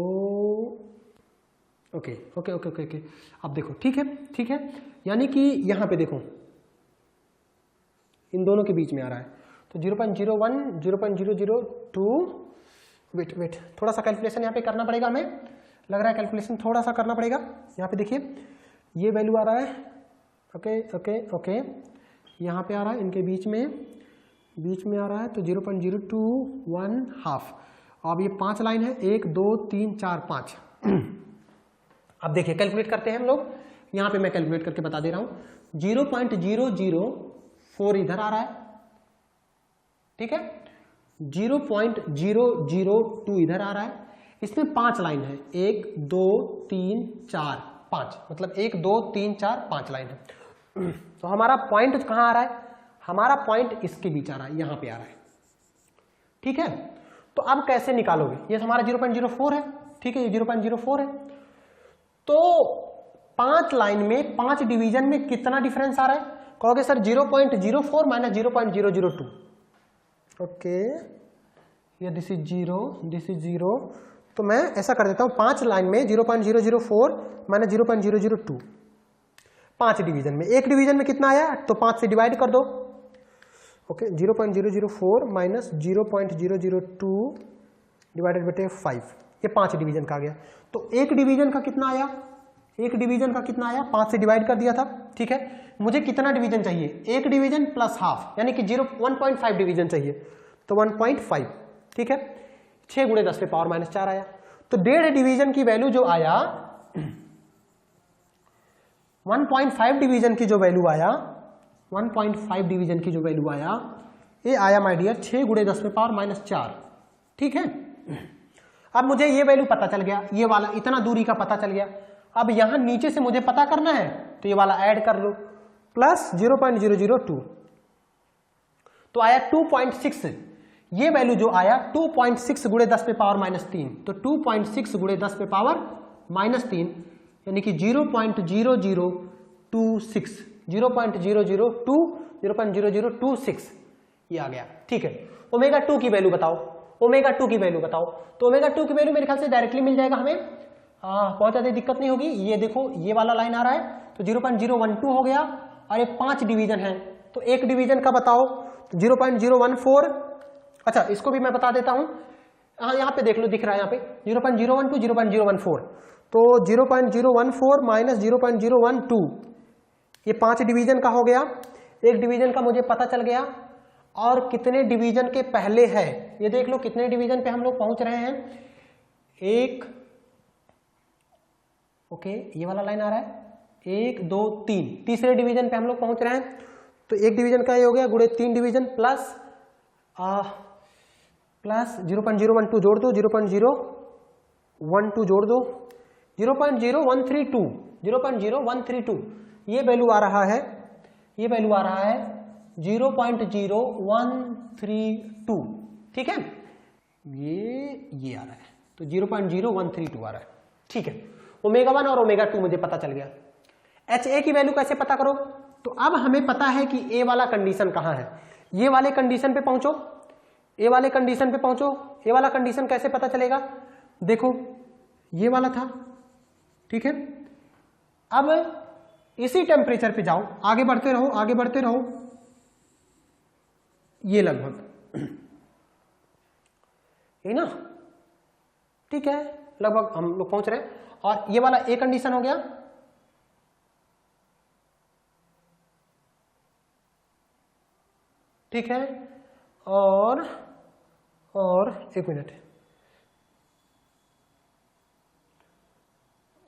okay okay okay okay okay. अब देखो ठीक है, ठीक है, यानी कि यहां पे देखो इन दोनों के बीच में आ रहा है, तो 0.01 0.002, वेट थोड़ा सा कैलकुलेशन यहाँ पे करना पड़ेगा, हमें लग रहा है कैलकुलेशन थोड़ा सा करना पड़ेगा। यहाँ पे देखिए ये वैल्यू आ रहा है, ओके ओके ओके, यहाँ पे आ रहा है, इनके बीच में आ रहा है, तो 0.021 हाफ। अब ये 5 लाइन है, 1 2 3 4 5। अब देखिए कैलकुलेट करते हैं हम लोग, यहाँ पे मैं कैलकुलेट करके बता दे रहा हूँ। 0.004 इधर आ रहा है, ठीक है, 0.002 इधर आ रहा है, इसमें 5 लाइन है, 1 2 3 4 5, मतलब 1 2 3 4 5 लाइन है। तो हमारा पॉइंट कहाँ आ रहा है? हमारा पॉइंट इसके बीच आ रहा है, यहां पे आ रहा है, ठीक है। तो अब कैसे निकालोगे? ये हमारा 0.04 है, ठीक है, ये 0.04 है, तो 5 लाइन में 5 डिवीजन में कितना डिफरेंस आ रहा है? कहोगे सर 0.04 माइनस 0.002, ओके, ये दिस इज 0, तो मैं ऐसा कर देता हूं, 5 लाइन में 0.004 माइनस 0.002, 5 डिवीजन में, एक डिवीजन में कितना आया? तो 5 से डिवाइड कर दो, ओके, 0.004 माइनस 0.002 डिवाइडेड बाय 5, ये 5 डिवीजन का आ गया। तो एक डिवीजन का कितना आया? एक डिवीजन का कितना आया? 5 से डिवाइड कर दिया था, ठीक है। मुझे कितना डिवीजन चाहिए? एक डिवीजन प्लस हाफ, यानी कि 1.5 डिवीजन चाहिए, तो 1.5, ठीक है। 6 गुणे 10 पे पावर माइनस 4 आया, तो 1.5 डिवीजन की वैल्यू जो आया, 1.5 डिवीजन की जो वैल्यू आया, 1.5 डिवीजन की जो वैल्यू आया, ये आया माय डियर 6 गुणे 10 पे पावर माइनस 4, ठीक है। अब मुझे ये वैल्यू पता चल गया, ये वाला इतना दूरी का पता चल गया। अब यहां नीचे से मुझे पता करना है, तो ये वाला ऐड कर लो, प्लस 0.002, तो आया 2.6, ये वैल्यू जो आया 2.6 गुणे 10 पे पावर -3, तो 2.6 गुणे 10 पे पावर -3 यानी कि 0.0026 0.0026 ये आ गया। ठीक है, ओमेगा 2 की वैल्यू बताओ, ओमेगा 2 की वैल्यू बताओ। तो ओमेगा 2 की वैल्यू मेरे ख्याल से डायरेक्टली मिल जाएगा हमें, बहुत ज्यादा दिक्कत नहीं होगी। ये देखो ये वाला लाइन आ रहा है, तो 0.012 हो गया और ये 5 डिवीजन है, तो एक डिवीजन का बताओ, तो 0.014। अच्छा इसको भी मैं बता देता हूं, यहाँ पे देख लो, दिख रहा है यहाँ पे 0.012 0.014, तो 0.014 माइनस 0.012 ये 5 डिवीजन का हो गया। एक डिवीजन का मुझे पता चल गया, और कितने डिवीजन के पहले है ये देख लो, कितने डिवीजन पे हम लोग पहुंच रहे हैं। एक, ओके ये वाला लाइन आ रहा है, 1 2 3, तीसरे डिवीजन पे हम लोग पहुंच रहे हैं। तो एक डिवीजन का ये हो गया गुणे 3 डिवीजन प्लस 0.012 जोड़ दो, 0.012 जोड़ दो, 0.0132 ये वैल्यू आ रहा है, ये वैल्यू आ रहा है 0.0132। ठीक है, ये आ रहा है, तो 0.0132 आ रहा है। ठीक है, ओमेगा 1 और ओमेगा 2 मुझे पता चल गया। HA की वैल्यू कैसे पता करो, तो अब हमें पता है कि A वाला कंडीशन कहां है। ये वाले कंडीशन पे पहुंचो, ए वाले कंडीशन पे पहुंचो। ए वाला कंडीशन कैसे पता चलेगा, देखो ये वाला था। ठीक है, अब इसी टेम्परेचर पे जाओ, आगे बढ़ते रहो, आगे बढ़ते रहो, ये लगभग ये ना, ठीक है, लगभग हम लोग पहुंच रहे हैं। और ये वाला ए कंडीशन हो गया, ठीक है, और एक मिनट,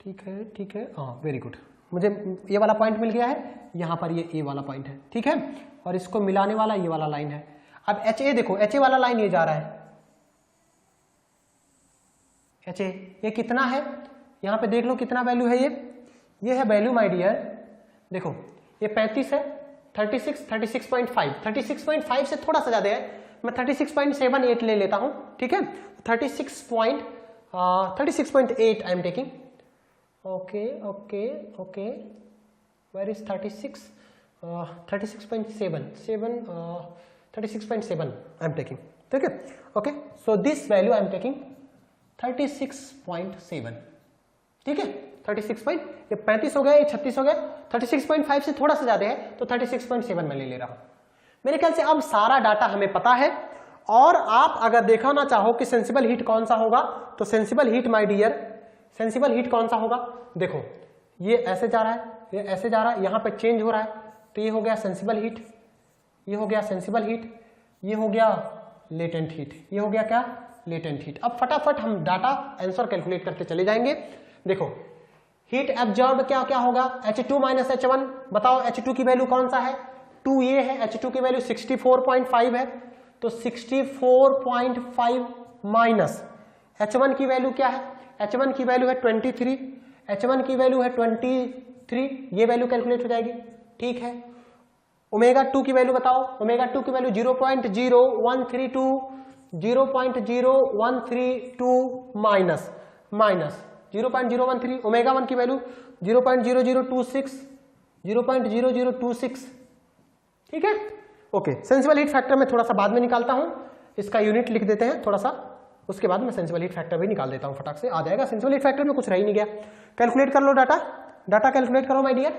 ठीक है, ठीक है, हाँ वेरी गुड, मुझे ये वाला पॉइंट मिल गया है, यहां पर ये ए वाला पॉइंट है। ठीक है, और इसको मिलाने वाला ये वाला लाइन है। अब HA देखो, HA वाला लाइन ये जा रहा है, HA ये कितना है, यहां पे देख लो कितना वैल्यू है, ये है वैल्यू माय डियर, देखो ये 35 है, 36, 36.5 से थोड़ा सा ज्यादा है, मैं 36.78 ले लेता हूं। ठीक है, 36.8 I am taking, okay okay okay, where is 36, 36.7 I am taking. ठीक है, okay, so this value I am taking 36.7। ठीक है, 36 ये 35 हो गया, ये 36 हो गया, 36.5 से थोड़ा सा ज्यादा है, तो 36.7 मैं ले रहा हूं। मेरे ख्याल से अब सारा डाटा हमें पता है। और आप अगर देखना चाहो कि सेंसिबल हीट कौन सा होगा, तो sensible heat my dear, sensible heat कौन सा होगा, देखो ये ऐसे जा रहा है, ये ऐसे जा रहा है, यहां पे चेंज हो रहा है, तो ये हो गया सेंसिबल हीट, ये हो गया सेंसिबल हीट, ये हो गया लेटेंट हीट, ये हो गया क्या, लेटेंट हीट। अब फटाफट हम डाटा आंसर कैलकुलेट करते चले जाएंगे। देखो हीट एब्जॉर्ब क्या क्या होगा, H2 माइनस H1, बताओ H2 की वैल्यू कौन सा है, 2 ये है, H2 की वैल्यू 64.5 है, तो 64.5 माइनस H1 की वैल्यू क्या है, H1 की वैल्यू है 23, H1 की वैल्यू है 23, ये वैल्यू कैलकुलेट हो जाएगी। ठीक है, ओमेगा 2 की वैल्यू बताओ, ओमेगा 2 की वैल्यू 0.0132 माइनस 0.013, ओमेगा 1 की वैल्यू 0.0026। ठीक है, ओके, सेंसिबल हीट फैक्टर मैं थोड़ा सा बाद में निकालता हूं, इसका यूनिट लिख देते हैं थोड़ा सा, उसके बाद मैं सेंसिबल हीट फैक्टर भी निकाल देता हूं, फटाक से आ जाएगा। सेंसिबल हीट फैक्टर में कुछ रह ही नहीं गया। कैलकुलेट कर लो डाटा, डाटा कैलकुलेट करो माय डियर।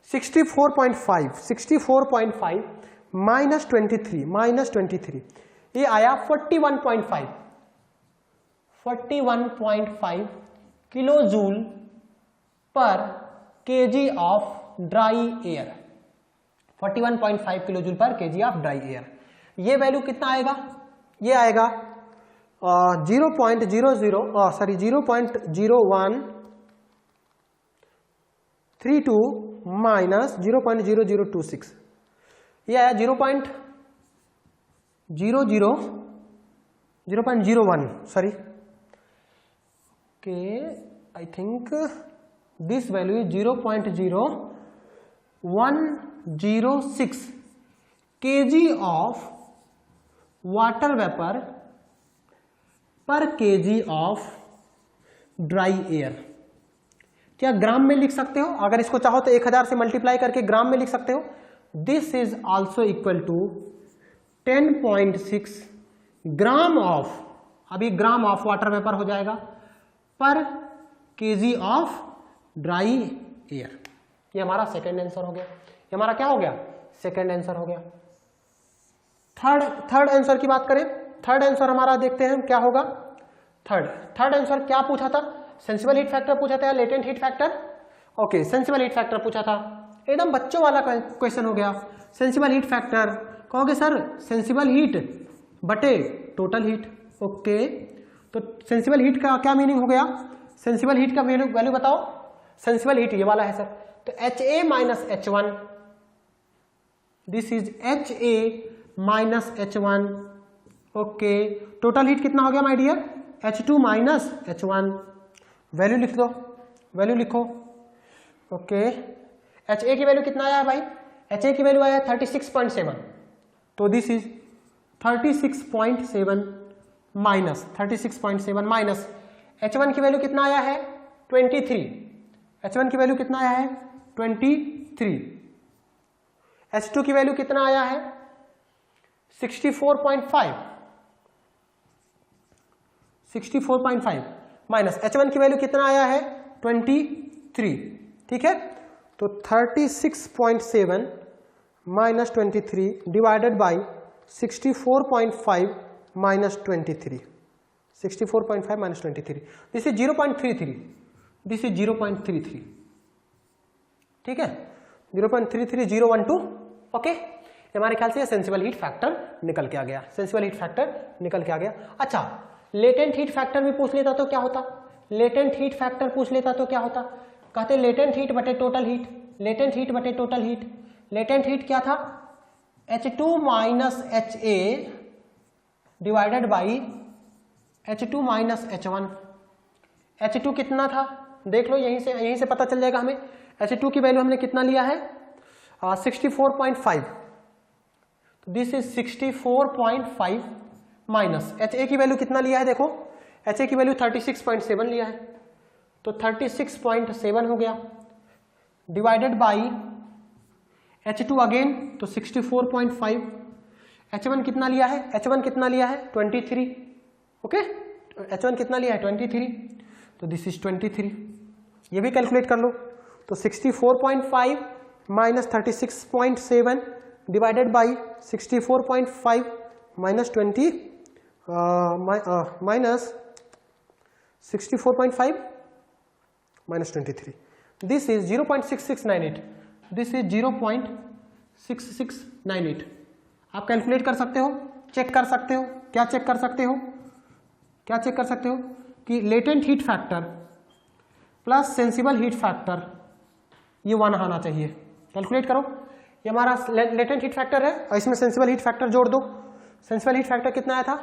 64.5 माइनस 23 ये आया 41.5 किलो जूल पर KG of dry air, 41.5 kilo joule पर केजी ऑफ ड्राई एयर। ये वैल्यू कितना आएगा, ये आएगा 0.0132 माइनस 0.0026, ये आया 0.01, sorry, okay, I think this value is 0.0106 kg of water vapour पर केजी ऑफ ड्राई एयर। क्या ग्राम में लिख सकते हो? अगर इसको चाहो तो 1000 से मल्टीप्लाई करके ग्राम में लिख सकते हो। This is also equal to 10.6 gram of, अभी ग्राम ऑफ वाटर वेपर हो जाएगा पर केजी ऑफ ड्राई एयर। ये हमारा सेकंड आंसर हो गया। ये हमारा क्या हो गया? सेकंड आंसर हो गया। थर्ड आंसर की बात करें, थर्ड आंसर हमारा देखते हैं क्या होगा। थर्ड आंसर क्या पूछा था? सेंसिबल हीट फैक्टर पूछा था या latent heat factor? Okay, sensible heat factor पूछा था। एकदम बच्चों वाला क्वेश्चन हो गया। सेंसिबल हीट फैक्टर कहोगे सर सेंसिबल हीट बटे टोटल हीट। ओके, तो सेंसिबल हीट का क्या मीनिंग हो गया? सेंसिबल हीट का वैल्यू बताओ। सेंसिबल हीट ये वाला है सर, तो HA minus H1, this is HA minus H1। Okay, total heat कितना हो गया my dear? H2 minus H1। Value लिख दो, वैल्यू लिखो। ओके, HA की वैल्यू कितना आया है भाई? HA की वैल्यू आया 36.7, तो this is 36.7 minus 36.7 minus H1 की वैल्यू कितना आया है? 23। H1 की वैल्यू कितना आया है? 23। H2 की वैल्यू कितना आया है? 64.5। 64.5 माइनस H1 की वैल्यू कितना आया है? 23। ठीक है, तो 36.7 minus 23 divided by 64.5 minus 23। 64.5 minus 23, this is 0.33, this is 0.33। ठीक है, 0.33012। ओके, हमारे ख्याल से सेंसिबल हीट फैक्टर निकल के आ गया। सेंसिबल हीट फैक्टर निकल के आ गया। अच्छा, लेटेंट हीट फैक्टर भी पूछ लेता तो क्या होता? लेटेंट हीट फैक्टर पूछ लेता तो क्या होता? कहते लेटेंट हीट बटे टोटल हीट, लेटेंट हीट बटे टोटल हीट। लेटेंट हीट क्या था? H2 minus HA divided by H2 minus H1। H2 कितना था? देख लो, यहीं से पता चल जाएगा हमें। H2 की वैल्यू हमने कितना लिया है? 64.5, तो दिस इज 64.5 माइनस HA की वैल्यू कितना लिया है? देखो, HA की वैल्यू 36.7 लिया है, तो 36.7 हो गया डिवाइडेड बाई H2 अगेन, तो 64.5। H1 कितना लिया है? H1 कितना लिया है? 23। ओके, H1 कितना लिया है? 23, तो दिस इज 23। ये भी कैलकुलेट कर लो, तो 64.5 minus 36.7 divided by 64.5 minus 20 minus 64.5 minus 23, this is 0.6698, this is 0.6698। आप कैलकुलेट कर सकते हो, चेक कर सकते हो। क्या चेक कर सकते हो? क्या चेक कर सकते हो कि latent heat factor plus sensible heat factor ये 1 आना चाहिए। कैलकुलेट करो, ये हमारा लेटेंट हीट फैक्टर है और इसमें सेंसिबल हीट फैक्टर जोड़ दो। सेंसिबल हीट फैक्टर कितना आया था?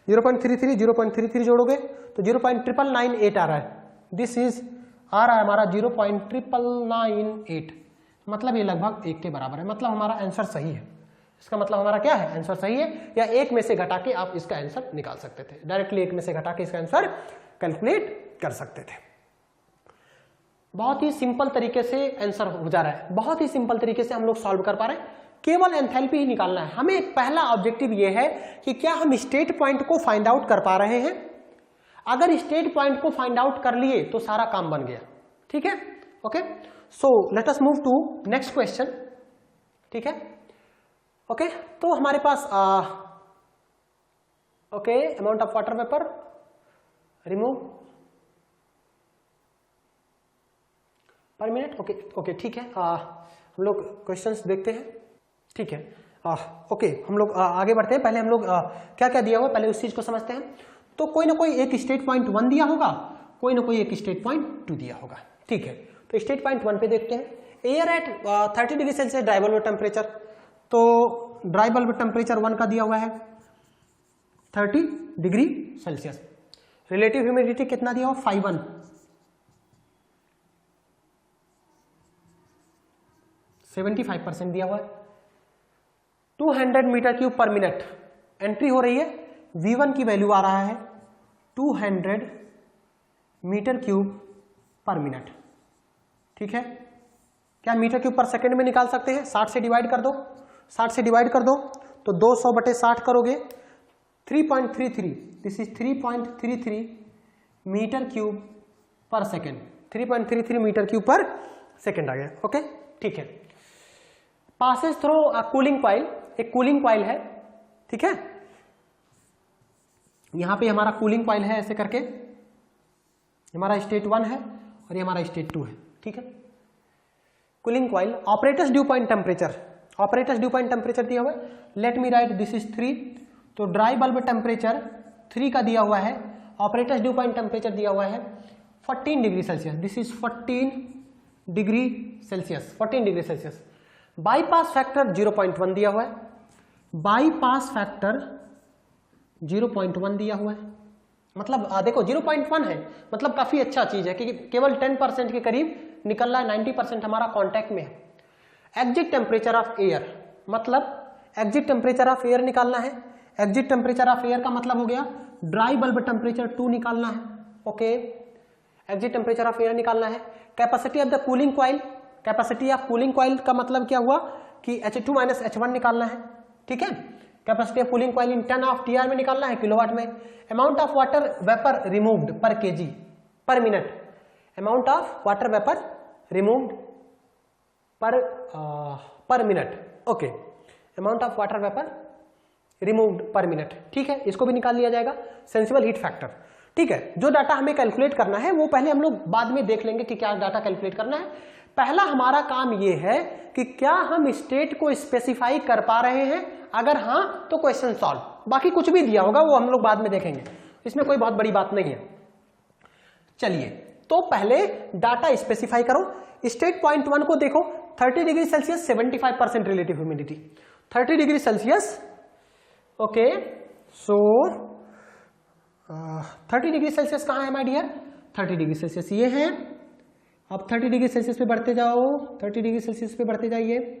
0.33, 0.33 जोड़ोगे तो 0.998 आ रहा है। दिस इज आ रहा है हमारा 0.998, मतलब ये लगभग 1 के बराबर है। मतलब हमारा आंसर सही है। इसका मतलब हमारा क्या है? आंसर सही है, या 1 में से घटा के आप इसका आंसर निकाल सकते थे। डायरेक्टली 1 में से घटा के इसका आंसर कैलकुलेट कर सकते थे। बहुत ही सिंपल तरीके से आंसर हो जा रहा है, बहुत ही सिंपल तरीके से हम लोग सॉल्व कर पा रहे हैं। केवल एंथैल्पी ही निकालना है हमें। पहला ऑब्जेक्टिव ये है कि क्या हम स्टेट पॉइंट को फाइंड आउट कर पा रहे हैं। अगर स्टेट पॉइंट को फाइंड आउट कर लिए तो सारा काम बन गया। ठीक है, okay, so let us move to next question. ठीक है, ओके, तो हमारे पास okay, amount of water vapour remove per minute. Okay okay, ठीक है, हम लोग क्वेश्चंस देखते हैं। ठीक है, ओके, हम लोग आगे बढ़ते हैं। पहले हम लोग क्या क्या दिया हुआ पहले उस चीज को समझते हैं। तो कोई ना कोई एक स्टेट पॉइंट 1 दिया होगा, कोई ना कोई एक स्टेट पॉइंट 2 दिया होगा। ठीक है, तो स्टेट पॉइंट 1 पे देखते हैं। Air at 30 degree Celsius dry bulb temperature. तो ड्राई बल्ब टेम्परेचर 1 का दिया हुआ है 30 डिग्री सेल्सियस। रिलेटिव ह्यूमिडिटी कितना दिया हुआ? 5.1। 75% दिया हुआ है। 200 मीटर क्यूब पर मिनट एंट्री हो रही है, V1 की वैल्यू आ रहा है 200 मीटर क्यूब पर मिनट। ठीक है, क्या मीटर क्यूब पर सेकेंड में निकाल सकते हैं? 60 से डिवाइड कर दो, 60 से डिवाइड कर दो तो 200/60 करोगे 3.33, दिस इज 3.33 मीटर क्यूब पर सेकेंड, 3.33 मीटर क्यूब पर सेकेंड आ गया। ओके, ठीक है। पासेस थ्रू कूलिंग कॉइल, एक कूलिंग कॉइल है, ठीक है, यहां पे हमारा कूलिंग कॉइल है, ऐसे करके हमारा स्टेट 1 है और ये हमारा स्टेट 2 है। ठीक है, cooling coil, operators due point temperature, operators due point temperature दिया हुआ है, let me right this is 3, तो ड्राई बल्ब टेम्परेचर 3 का दिया हुआ है, ऑपरेटर्स ड्यू पॉइंट टेम्परेचर दिया हुआ है 14 degree Celsius, this is 14 degree Celsius, 14 degree Celsius. Bypass factor 0.1 दिया हुआ है, बाईपास फैक्टर 0.1 दिया हुआ है, मतलब देखो 0.1 है, मतलब काफी अच्छा चीज है कि केवल 10% के करीब निकल रहा है, 90% हमारा कांटेक्ट में है। एग्जिट टेम्परेचर ऑफ एयर, मतलब एग्जिट टेम्परेचर ऑफ एयर निकालना है, एग्जिट टेम्परेचर ऑफ एयर का मतलब हो गया ड्राई बल्ब टेम्परेचर 2 निकालना है। Okay, exit temperature of air निकालना है। Capacity of the cooling coil, capacity of cooling coil का मतलब क्या हुआ कि H2 - H1 निकालना है। ठीक है, capacity of cooling coil in 10 of TR में निकालना है, किलोवाट में। Amount of water vapour removed पर kg पर minute, amount of water vapour removed पर minute. Okay, amount of water vapour removed पर मिनट। ठीक है, इसको भी निकाल लिया जाएगा। सेंसिबल हीट फैक्टर, ठीक है, जो डाटा हमें कैलकुलेट करना है वो पहले हम लोग बाद में देख लेंगे कि क्या डाटा कैलकुलेट करना है। पहला हमारा काम ये है कि क्या हम स्टेट को स्पेसिफाई कर पा रहे हैं, अगर हाँ तो क्वेश्चन सॉल्व, बाकी कुछ भी दिया होगा वो हम लोग बाद में देखेंगे, इसमें कोई बहुत बड़ी बात नहीं है। चलिए, तो पहले डाटा स्पेसिफाई करो। स्टेट पॉइंट 1 को देखो, 30 degree Celsius 75% relative humidity, 30 degree Celsius. Okay, so 30 degree Celsius कहाँ है माय डियर? 30 डिग्री सेल्सियस ये है। अब 30 डिग्री सेल्सियस पे बढ़ते जाओ, 30 डिग्री सेल्सियस पे बढ़ते जाइए।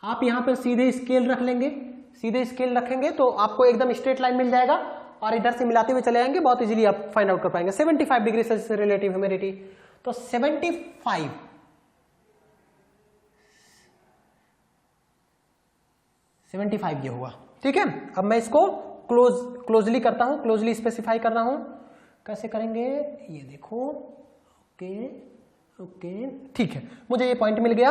आप यहां पर सीधे स्केल रख लेंगे, सीधे स्केल रखेंगे तो आपको एकदम स्ट्रेट लाइन मिल जाएगा और इधर से मिलाते हुए चले जाएंगे, बहुत इजीली आप फाइंड आउट कर पाएंगे। 75 डिग्री सेल्सियस रिलेटिव ह्यूमिडिटी, तो 75 ये हुआ। ठीक है, अब मैं इसको क्लोजली करता हूं, क्लोजली स्पेसिफाई कर रहा हूं। कैसे करेंगे ये देखो। ओके ओके, ठीक है, मुझे ये पॉइंट मिल गया,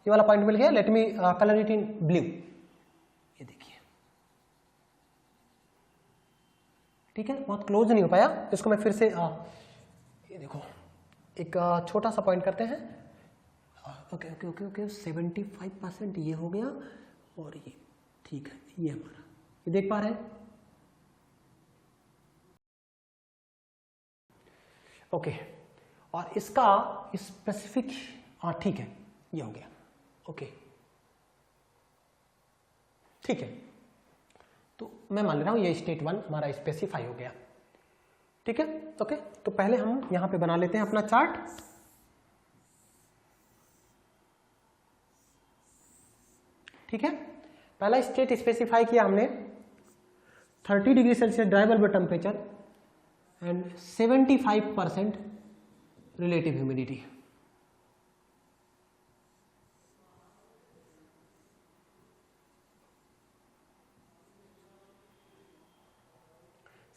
ये वाला पॉइंट मिल गया। Let me colour it in blue, ये देखिए। ठीक है, बहुत क्लोज नहीं हो पाया, इसको मैं फिर से ये देखो एक छोटा सा पॉइंट करते हैं। ओके ओके ओके ओके, 75% ये हो गया और ये ठीक है, ये हमारा, ये देख पा रहे हैं। ओके, और इसका स्पेसिफिक, हाँ ठीक है, ये हो गया। ओके ठीक है, तो मैं मान ले रहा हूं ये स्टेट 1 हमारा स्पेसिफाई हो गया। ठीक है, ओके, तो पहले हम यहां पे बना लेते हैं अपना चार्ट। ठीक है, पहला स्टेट स्पेसिफाई किया हमने 30 degree Celsius dry bulb temperature and 75% relative humidity.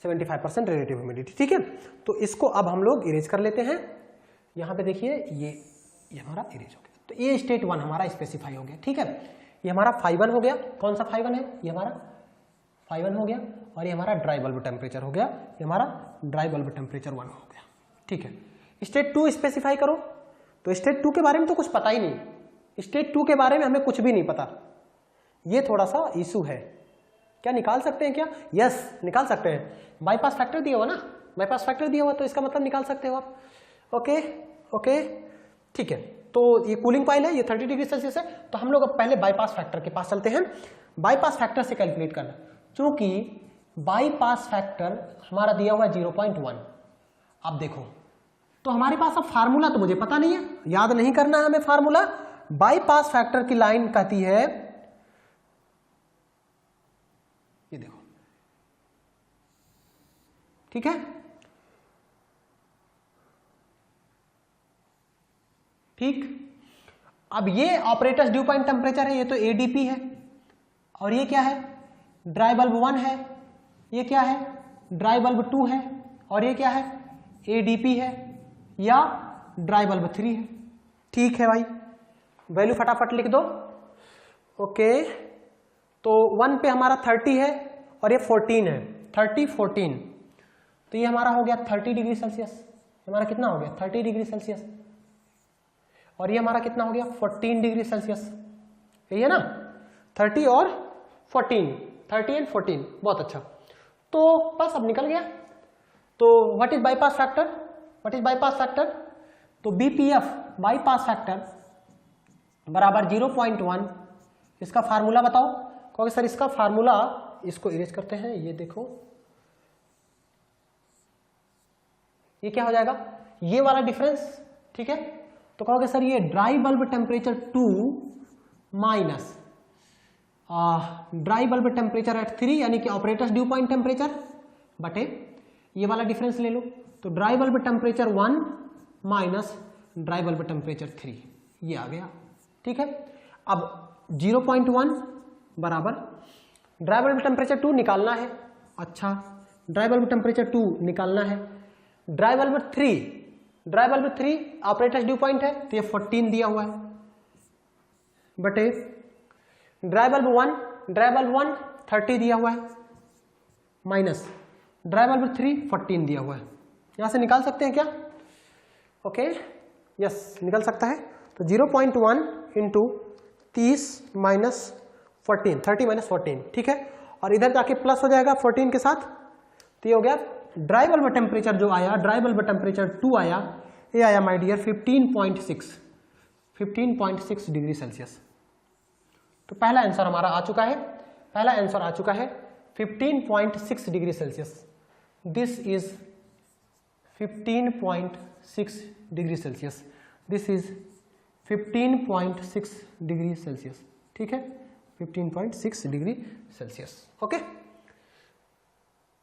Relative humidity. ठीक है, तो इसको अब हम लोग इरेज कर लेते हैं। यहां पे देखिए ये हमारा इरेज हो गया, तो ये स्टेट 1 हमारा स्पेसिफाई हो गया। ठीक है, ये हमारा phi 1 हो गया। कौन सा phi 1 है? ये हमारा phi 1 हो गया, और ये हमारा ड्राई बल्ब टेम्परेचर हो गया, ये हमारा ड्राई बल्ब टेम्परेचर 1 हो गया। ठीक है, स्टेट 2 स्पेसिफाई करो। तो स्टेट 2 के बारे में तो कुछ पता ही नहीं, स्टेट 2 के बारे में हमें कुछ भी नहीं पता, ये थोड़ा सा इशू है। क्या निकाल सकते हैं क्या? यस, निकाल सकते हैं। बाईपास फैक्टर दिया हुआ ना, बाईपास फैक्टर दिया हुआ, तो इसका मतलब निकाल सकते हो आप। ओके ओके, ठीक है, तो ये कूलिंग कॉइल है, ये 30 डिग्री सेल्सियस है, तो हम लोग अब पहले बाईपास फैक्टर के पास चलते हैं। बाईपास फैक्टर से कैलकुलेट करना, क्योंकि बाईपास फैक्टर हमारा दिया हुआ है 0.1। अब देखो, तो हमारे पास अब फार्मूला तो मुझे पता नहीं है, याद नहीं करना है हमें फार्मूला। बाईपास फैक्टर की लाइन कहती है ठीक है। ठीक, अब ये ऑपरेटर्स ड्यू पॉइंट टेम्परेचर है, ये तो एडीपी है, और ये क्या है, ड्राई बल्ब 1 है, ये क्या है, ड्राई बल्ब 2 है, और ये क्या है, एडीपी है या ड्राई बल्ब 3 है। ठीक है भाई, वैल्यू फटाफट लिख दो। ओके, तो 1 पे हमारा 30 है और ये 14 है, 30 14, तो ये हमारा हो गया 30 डिग्री सेल्सियस। हमारा कितना हो गया 30 डिग्री सेल्सियस, और ये हमारा कितना हो गया 14 डिग्री सेल्सियस, यही है ना, 30 और 14, 30 एंड 14, बहुत अच्छा। तो बस अब निकल गया। तो what is bypass factor, what is bypass factor, तो बीपीएफ बाईपास फैक्टर बराबर 0.1, इसका फार्मूला बताओ। कहोगे सर इसका फार्मूला, इसको इरेज करते हैं, ये देखो ये क्या हो जाएगा, ये वाला डिफरेंस, ठीक है। तो कहोगे सर ये dry bulb temperature 2 minus dry bulb temperature at 3 यानी कि ऑपरेटर्स ड्यू पॉइंट टेम्परेचर बटे ये वाला डिफरेंस ले लो, तो dry bulb temperature 1 minus dry bulb temperature 3, ये आ गया। ठीक है, अब 0.1 बराबर ड्राई बल्ब टेम्परेचर 2 निकालना है, अच्छा ड्राई बल्ब टेम्परेचर 2 निकालना है, dry bulb 3 operators due point है तो ये 14 दिया हुआ है, बटे ड्राई बल्ब 1 30 दिया हुआ है, माइनस ड्राई बल्ब 3 14 दिया हुआ है। यहां से निकाल सकते हैं क्या, ओके यस निकल सकता है। तो 0.1 इंटू 30 माइनस 14, 30 माइनस 14, ठीक है, और इधर जाके प्लस हो जाएगा 14 के साथ, तो ये हो गया ड्राई बल्ब टेम्परेचर जो आया, ड्राई बल्ब टेम्परेचर 2 आया, ये आया माय डियर 15.6 डिग्री सेल्सियस। तो पहला आंसर हमारा आ चुका है, 15.6 degree Celsius. This is 15.6 degree Celsius, this is 15.6 degree Celsius, ठीक है, 15.6 डिग्री सेल्सियस। ओके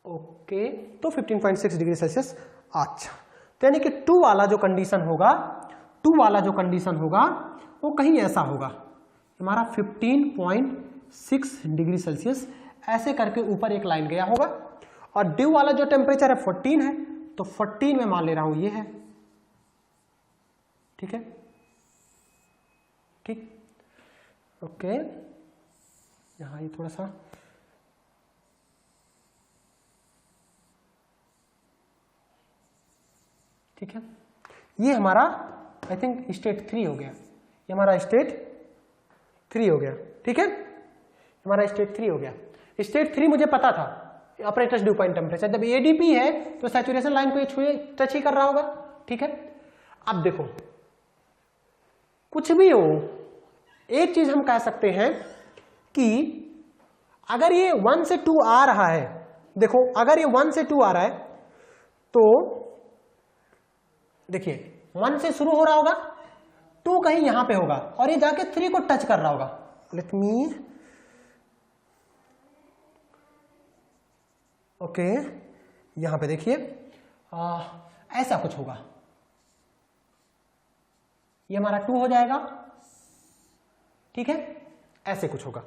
ओके, तो 15.6 डिग्री सेल्सियस। अच्छा, तो यानी कि 2 वाला जो कंडीशन होगा वो कहीं ऐसा होगा, हमारा 15.6 डिग्री सेल्सियस ऐसे करके ऊपर एक लाइन गया होगा, और ड्यू वाला जो टेम्परेचर है 14 है, तो 14 में मान ले रहा हूं ये है, ठीक है, ठीक, ओके, यहां ये थोड़ा सा ठीक है, ये हमारा आई थिंक स्टेट 3 हो गया, ये हमारा स्टेट 3 हो गया, ठीक है, हमारा स्टेट 3 हो गया। स्टेट 3 मुझे पता था, ऑपरेटर्स ड्यू पॉइंट टेम्परेचर, जब एडीपी है तो सैचुरेशन लाइन को ये छुए टच ही कर रहा होगा, ठीक है। अब देखो कुछ भी हो, एक चीज हम कह सकते हैं कि अगर ये 1 से 2 आ रहा है, देखो अगर ये 1 से 2 आ रहा है तो देखिए 1 से शुरू हो रहा होगा, 2 कहीं यहां पे होगा और ये जाके 3 को टच कर रहा होगा। लेट मी ओके, यहां पे देखिए ऐसा कुछ होगा, ये हमारा 2 हो जाएगा, ठीक है, ऐसे कुछ होगा।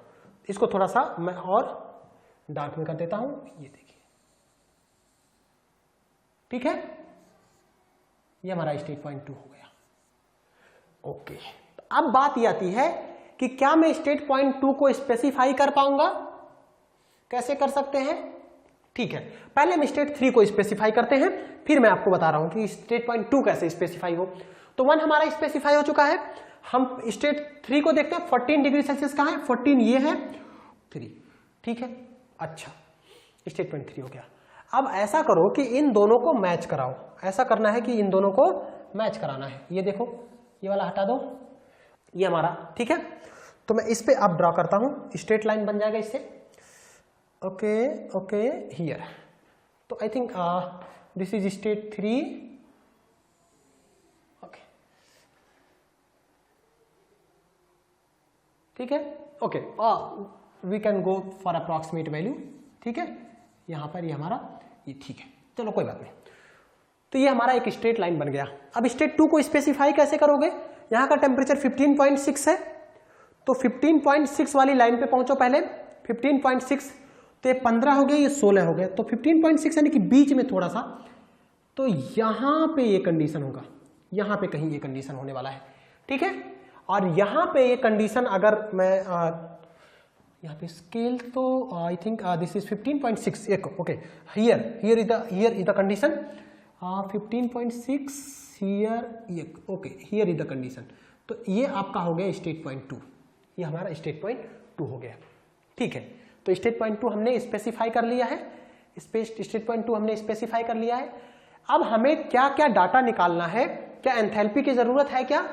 इसको थोड़ा सा मैं और डार्क में कर देता हूं, ये देखिए, ठीक है, ये हमारा स्टेट पॉइंट 2 हो गया। ओके, अब बात ये आती है कि क्या मैं स्टेट पॉइंट 2 को स्पेसिफाई कर पाऊंगा, कैसे कर सकते हैं, ठीक है, पहले हम स्टेट 3 को स्पेसिफाई करते हैं, फिर मैं आपको बता रहा हूं कि स्टेट पॉइंट 2 कैसे स्पेसिफाई हो। तो 1 हमारा स्पेसिफाई हो चुका है, हम स्टेट 3 को देखते हैं, 14 डिग्री सेल्सियस कहां है, 14 ये है, 3, ठीक है, अच्छा स्टेट पॉइंट 3 हो गया। अब ऐसा करो कि इन दोनों को मैच कराओ, ऐसा करना है कि इन दोनों को मैच कराना है। ये देखो, ये वाला हटा दो, ये हमारा, ठीक है, तो मैं इस पे अब ड्रॉ करता हूं, स्ट्रेट लाइन बन जाएगा इससे, ओके ओके हियर। तो I think this is state 3, okay, ठीक है, okay, we can go for approximate value, ठीक है, यहां पर ये हमारा ये ठीक है, चलो कोई बात नहीं। तो ये हमारा एक स्ट्रेट लाइन बन गया। अब स्टेट 2 को स्पेसिफाई कैसे करोगे? यहाँ का टेम्परेचर 15.6 है, तो 15.6 वाली लाइन पे पहुंचो पहले। 15.6 तो ये 15 हो गया, ये 16 हो गया, तो 15.6 यानी कि बीच में थोड़ा सा, तो यहाँ पे ये कंडीशन होगा, यहाँ पे कहीं ये कंडीशन होने वाला है, ठीक है। और यहाँ पे ये कंडीशन अगर मैं यहाँ पे स्केल तो I think this is 15.6 okay, here is the condition 15.6 here okay, here is the condition. तो ये आपका हो गया स्टेट पॉइंट 2, ये हमारा स्टेट पॉइंट 2 हो गया, ठीक है। तो स्टेट पॉइंट 2 हमने स्पेसिफाई कर लिया है, स्टेट पॉइंट 2 हमने स्पेसिफाई कर लिया है। अब हमें क्या क्या डाटा निकालना है? क्या एंथैल्पी की जरूरत है क्या?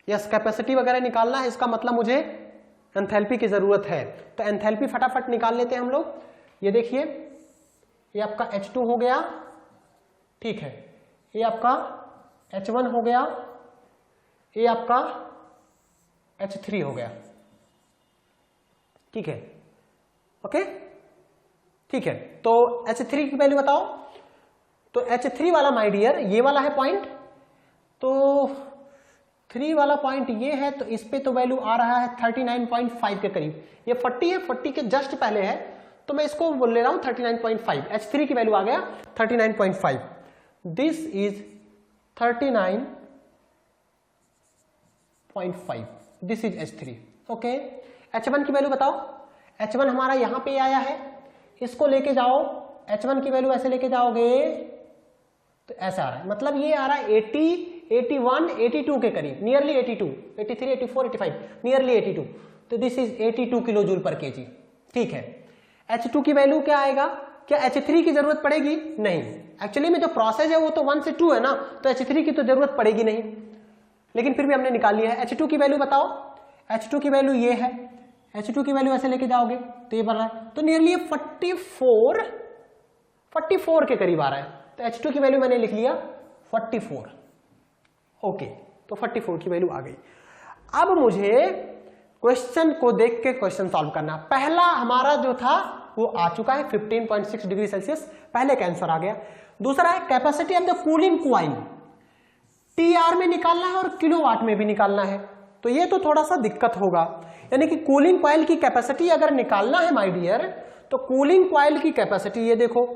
यस, कैपेसिटी वगैरह निकालना है, इसका मतलब मुझे एंथैल्पी की जरूरत है। तो एंथैल्पी फटाफट निकाल लेते हैं हम लोग। ये देखिए, ये आपका H2 हो गया, ठीक है, ये आपका H1 हो गया, ये आपका H3 हो गया, ठीक है, ओके, ठीक है। तो H3 की वैल्यू बताओ। तो H3 वाला माय डियर ये वाला है पॉइंट, तो 3 वाला पॉइंट ये है, तो इस पे तो वैल्यू आ रहा है 39.5 के करीब। ये 40 है, 40 के जस्ट पहले है, तो मैं इसको बोल ले रहा हूं 39.5। H3 की वैल्यू आ गया 39.5, this is 39.5, this is H3, okay. H1 की वैल्यू बताओ। H1 हमारा यहां पे आया है, इसको लेके जाओ, H1 की वैल्यू ऐसे लेके जाओगे तो ऐसा आ रहा है, मतलब ये आ रहा है 80, 81, 82 के करीब, नियरली 82, 83, 84, 85, नियरली 82। तो दिस इज 82 किलो जूल पर केजी, ठीक है। H2 की वैल्यू क्या आएगा? क्या H3 की जरूरत पड़ेगी? नहीं, एक्चुअली में जो प्रोसेस है वो तो 1 से 2 है ना, तो H3 की तो जरूरत पड़ेगी नहीं, लेकिन फिर भी हमने निकाल लिया है। H2 की वैल्यू बताओ। H2 की वैल्यू ये है, H2 की वैल्यू ऐसे लेके जाओगे तो ये बन रहा है, तो नियरली 44 के करीब आ रहा है। तो H2 की वैल्यू मैंने लिख लिया 44, ओके, तो 44 की वैल्यू आ गई। अब मुझे क्वेश्चन को देख के क्वेश्चन सॉल्व करना। पहला हमारा जो था वो आ चुका है 15.6 डिग्री सेल्सियस, पहले का आंसर आ गया। दूसरा है capacity of the cooling coil, TR में निकालना है और किलोवाट में भी निकालना है, तो ये तो थोड़ा सा दिक्कत होगा। यानी कि कूलिंग कॉइल की कैपेसिटी अगर निकालना है माय डियर, तो कूलिंग कॉइल की कैपेसिटी ये देखो,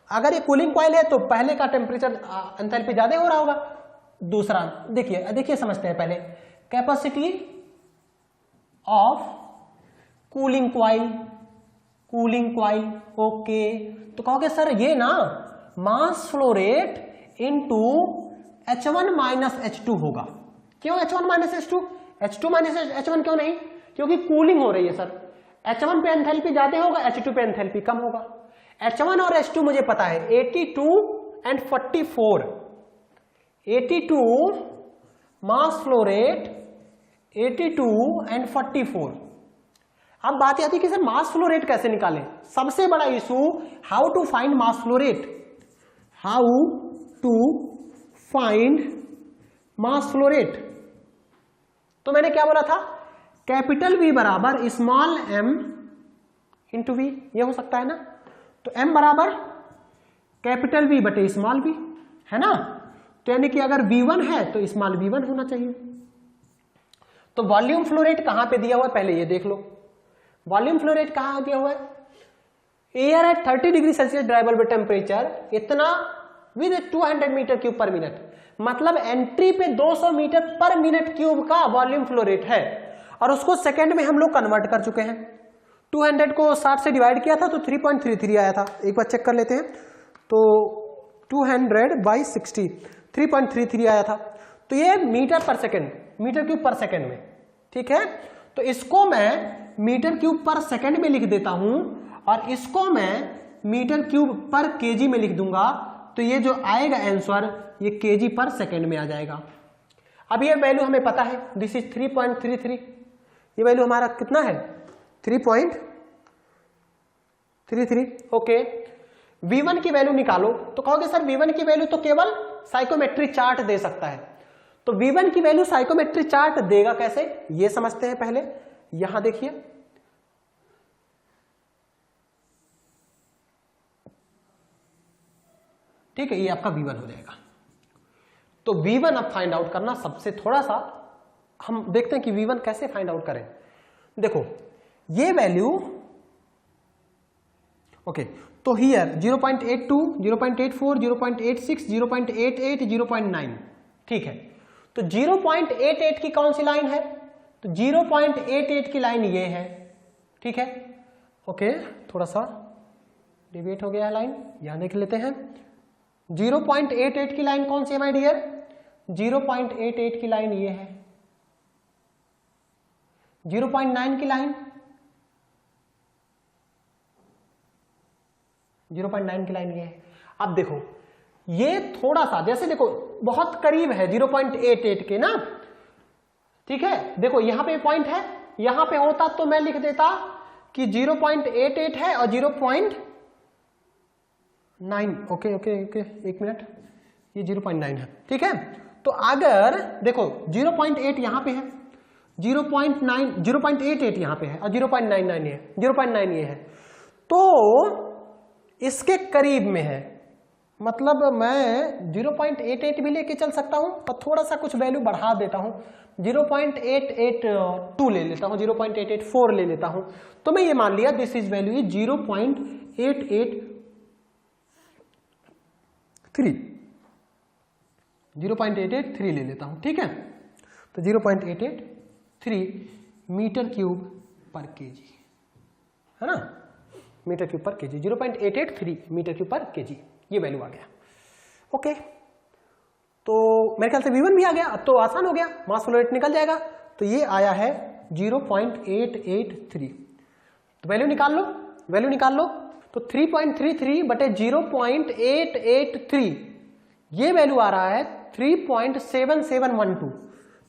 अगर ये कूलिंग कॉइल है तो पहले का टेम्परेचर एंथैल्पी ज्यादा हो रहा होगा। दूसरा देखिए समझते हैं पहले, capacity of cooling coil, okay. तो कहोगे सर ये ना मास flow rate into H1 minus H2 होगा। क्यों H1 minus H2? H2 minus H1 क्यों नहीं? क्योंकि कूलिंग हो रही है सर। H1 पे एंथैल्पी ज्यादा होगा, H2 पे एंथैल्पी कम होगा। H1 और H2 मुझे पता है 82 and 44, 82 mass flow rate 82 and 44। अब बात आती है कि सर मास फ्लो रेट कैसे निकालें? सबसे बड़ा issue how to find mass flow rate, how to find mass flow rate. तो मैंने क्या बोला था, कैपिटल V बराबर स्मॉल m इंटू V, ये हो सकता है ना। तो m बराबर कैपिटल V बटे स्मॉल v, है ना। तो यानी कि अगर V1 है तो स्मॉल v1 होना चाहिए। तो वॉल्यूम फ्लो रेट कहां पे दिया हुआ है पहले ये देख लो। वॉल्यूम फ्लो रेट कहां दिया हुआ है? Air at 30 degree Celsius dry bulb temperature इतना विद 200 मीटर क्यूब पर मिनट, मतलब एंट्री पे 200 मीटर पर मिनट क्यूब का वॉल्यूम फ्लो रेट है, और उसको सेकंड में हम लोग कन्वर्ट कर चुके हैं। 200 को 60 से डिवाइड किया था तो 3.33 आया था। एक बार चेक कर लेते हैं, तो 200 बाई 60 3.33 आया था। तो ये मीटर पर सेकेंड, मीटर क्यूब पर सेकेंड में, ठीक है। तो इसको मैं मीटर क्यूब पर सेकेंड में लिख देता हूं और इसको मैं मीटर क्यूब पर केजी में लिख दूंगा, तो ये जो आएगा आंसर ये केजी पर सेकेंड में आ जाएगा। अब ये वैल्यू हमें पता है, दिस इज 3.33, ये वैल्यू हमारा कितना है 3.33, ओके। V1 की वैल्यू निकालो, तो कहोगे सर V1 की वैल्यू तो केवल साइकोमेट्रिक चार्ट दे सकता है। तो V1 की वैल्यू साइकोमेट्रिक चार्ट देगा कैसे, ये समझते हैं पहले। यहां देखिए ठीक है, ये आपका V1 हो जाएगा। तो V1 अब फाइंड आउट करना सबसे थोड़ा सा हम देखते हैं कि V1 कैसे फाइंड आउट करें। देखो ये वैल्यू ओके, तो हियर 0.82, 0.84, 0.86, 0.88, 0.9, ठीक है। तो 0.88 की कौन सी लाइन है? तो 0.88 की लाइन ये है, ठीक है। ओके, थोड़ा सा डिविएट हो गया है लाइन, यहां देख लेते हैं। 0.88 की लाइन कौन सी है माय डियर? 0.88 की लाइन ये है। 0.9 की लाइन, 0.9 की लाइन ये है। अब देखो ये थोड़ा सा, जैसे देखो बहुत करीब है 0.88 के ना, ठीक है। देखो यहां पे पॉइंट है, यहां पे होता तो मैं लिख देता कि 0.88 है और 0.9। ओके ओके ओके, एक मिनट, ये 0.9 है, ठीक है। तो अगर देखो 0.8 यहां पे है, 0.88 यहां पे है और 0.99 ये, 0.9 ये है, तो इसके करीब में है। मतलब मैं 0.88 भी लेके चल सकता हूं और थोड़ा सा कुछ वैल्यू बढ़ा देता हूं, 0.882 ले लेता हूं, 0.884 ले लेता हूं। तो मैं ये मान लिया दिस इज वैल्यू इज 0.883 ले लेता हूं, ठीक है। तो 0.883 मीटर क्यूब पर केजी, है ना, मीटर क्यूब पर केजी, 0.883 मीटर क्यूब पर केजी, ये वैल्यू आ गया। ओके, तो मेरे ख्याल से V1 भी आ गया। अब तो आसान हो गया, मास फ्लो रेट निकल जाएगा। तो ये आया है 0.883। तो वैल्यू निकाल लो, वैल्यू निकाल लो। तो 3.33 बटे 0.8883, ये वैल्यू आ रहा है 3.7712,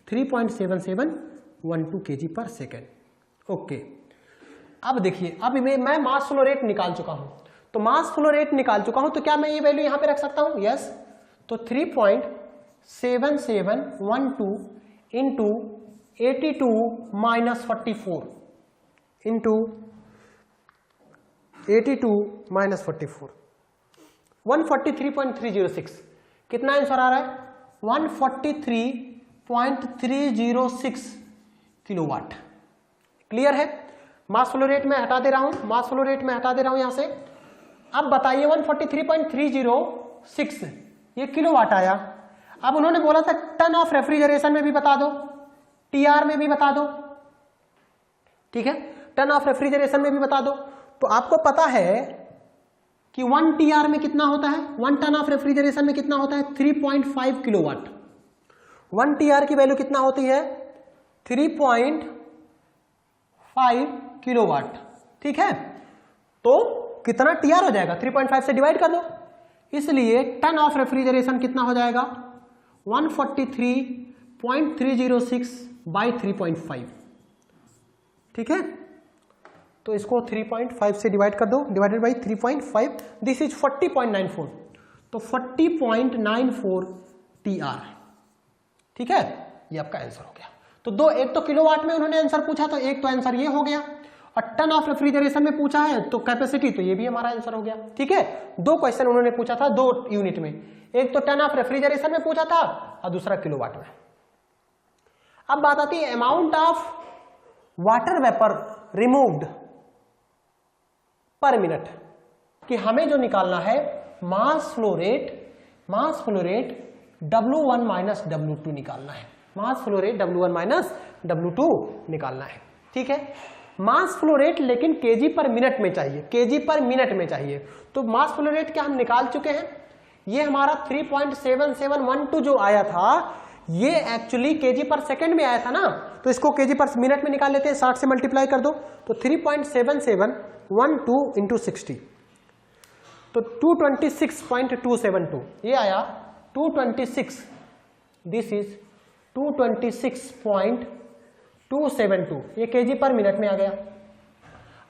3.7712 केजी पर सेकेंड। ओके, अब देखिए, अब मैं मास फ्लो रेट निकाल चुका हूं। तो मास फ्लो रेट निकाल चुका हूं, तो क्या मैं ये वैल्यू यहां पे रख सकता हूं? यस। तो 3.7712 इंटू 82 माइनस 44 इंटू 82 माइनस 44, 143.306। कितना आंसर आ रहा है? 143.306 किलोवाट। क्लियर है? मास फ्लो रेट में हटा दे रहा हूं, मास फ्लो रेट में हटा दे रहा हूं यहां से। अब बताइए 143.306 ये किलोवाट आया। अब उन्होंने बोला था टन ऑफ रेफ्रिजरेशन में भी बता दो, टीआर में भी बता दो, ठीक है, टन ऑफ रेफ्रिजरेशन में भी बता दो। तो आपको पता है कि 1 टीआर में कितना होता है, 1 टन ऑफ रेफ्रिजरेशन में कितना होता है? 3.5 किलोवाट। 1 टीआर की वैल्यू कितना होती है? 3.5 किलोवाट, ठीक है। तो कितना टीआर हो जाएगा? 3.5 से डिवाइड कर दो, इसलिए टन ऑफ रेफ्रिजरेशन कितना हो जाएगा? 143.306 बाई 3.5, ठीक है। तो इसको 3.5 से डिवाइड कर दो, डिवाइडेड बाई 3.5, दिस इज 40.94। तो 40.94 टीआर, ठीक है, ये आपका आंसर हो गया। तो दो, एक तो किलोवाट में उन्होंने आंसर पूछा, तो एक तो आंसर ये हो गया, और टन ऑफ रेफ्रिजरेशन में पूछा है तो कैपेसिटी, तो ये भी हमारा आंसर हो गया, ठीक है। दो क्वेश्चन उन्होंने पूछा था 2 यूनिट में, एक तो टन ऑफ रेफ्रिजरेशन में पूछा था और दूसरा किलोवाट में। अब बात आती है amount of water vapour removed पर मिनट, कि हमें जो निकालना है मास flow rate W1 minus W2 निकालना है, मास flow rate W1 minus W2 निकालना है, ठीक है। मास फ्लो रेट लेकिन केजी पर मिनट में चाहिए, केजी पर मिनट में चाहिए। तो मास फ्लो रेट क्या हम निकाल चुके हैं, ये हमारा 3.7712 जो आया था ये एक्चुअली केजी पर सेकंड में आया था ना, तो इसको केजी पर मिनट में निकाल लेते हैं, 60 से मल्टीप्लाई कर दो तो 3.7712 इंटू 60, तो 226.272 ये आया 226, दिस इज 226.272, ये केजी पर मिनट में आ गया।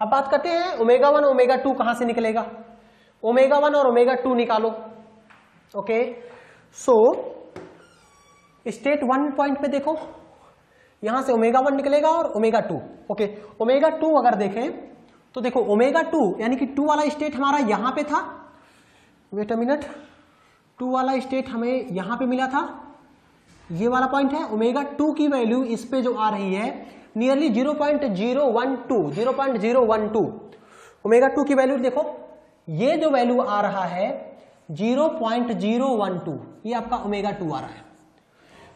अब बात करते हैं ओमेगा 1 ओमेगा 2 कहां से निकलेगा, ओमेगा 1 और ओमेगा 2 निकालो। ओके, सो स्टेट 1 पॉइंट पे देखो, यहां से ओमेगा 1 निकलेगा और ओमेगा 2। ओके, ओमेगा 2 अगर देखें तो देखो ओमेगा 2 यानी कि 2 वाला स्टेट हमारा यहां पे था, वेट अ मिनट, 2 वाला स्टेट हमें यहां पे मिला था, ये वाला पॉइंट है। ओमेगा 2 की वैल्यू इस पे जो आ रही है नियरली 0.012 ओमेगा 2 की वैल्यू देखो, ये जो वैल्यू आ रहा है 0.012, ये आपका ओमेगा 2 आ रहा है,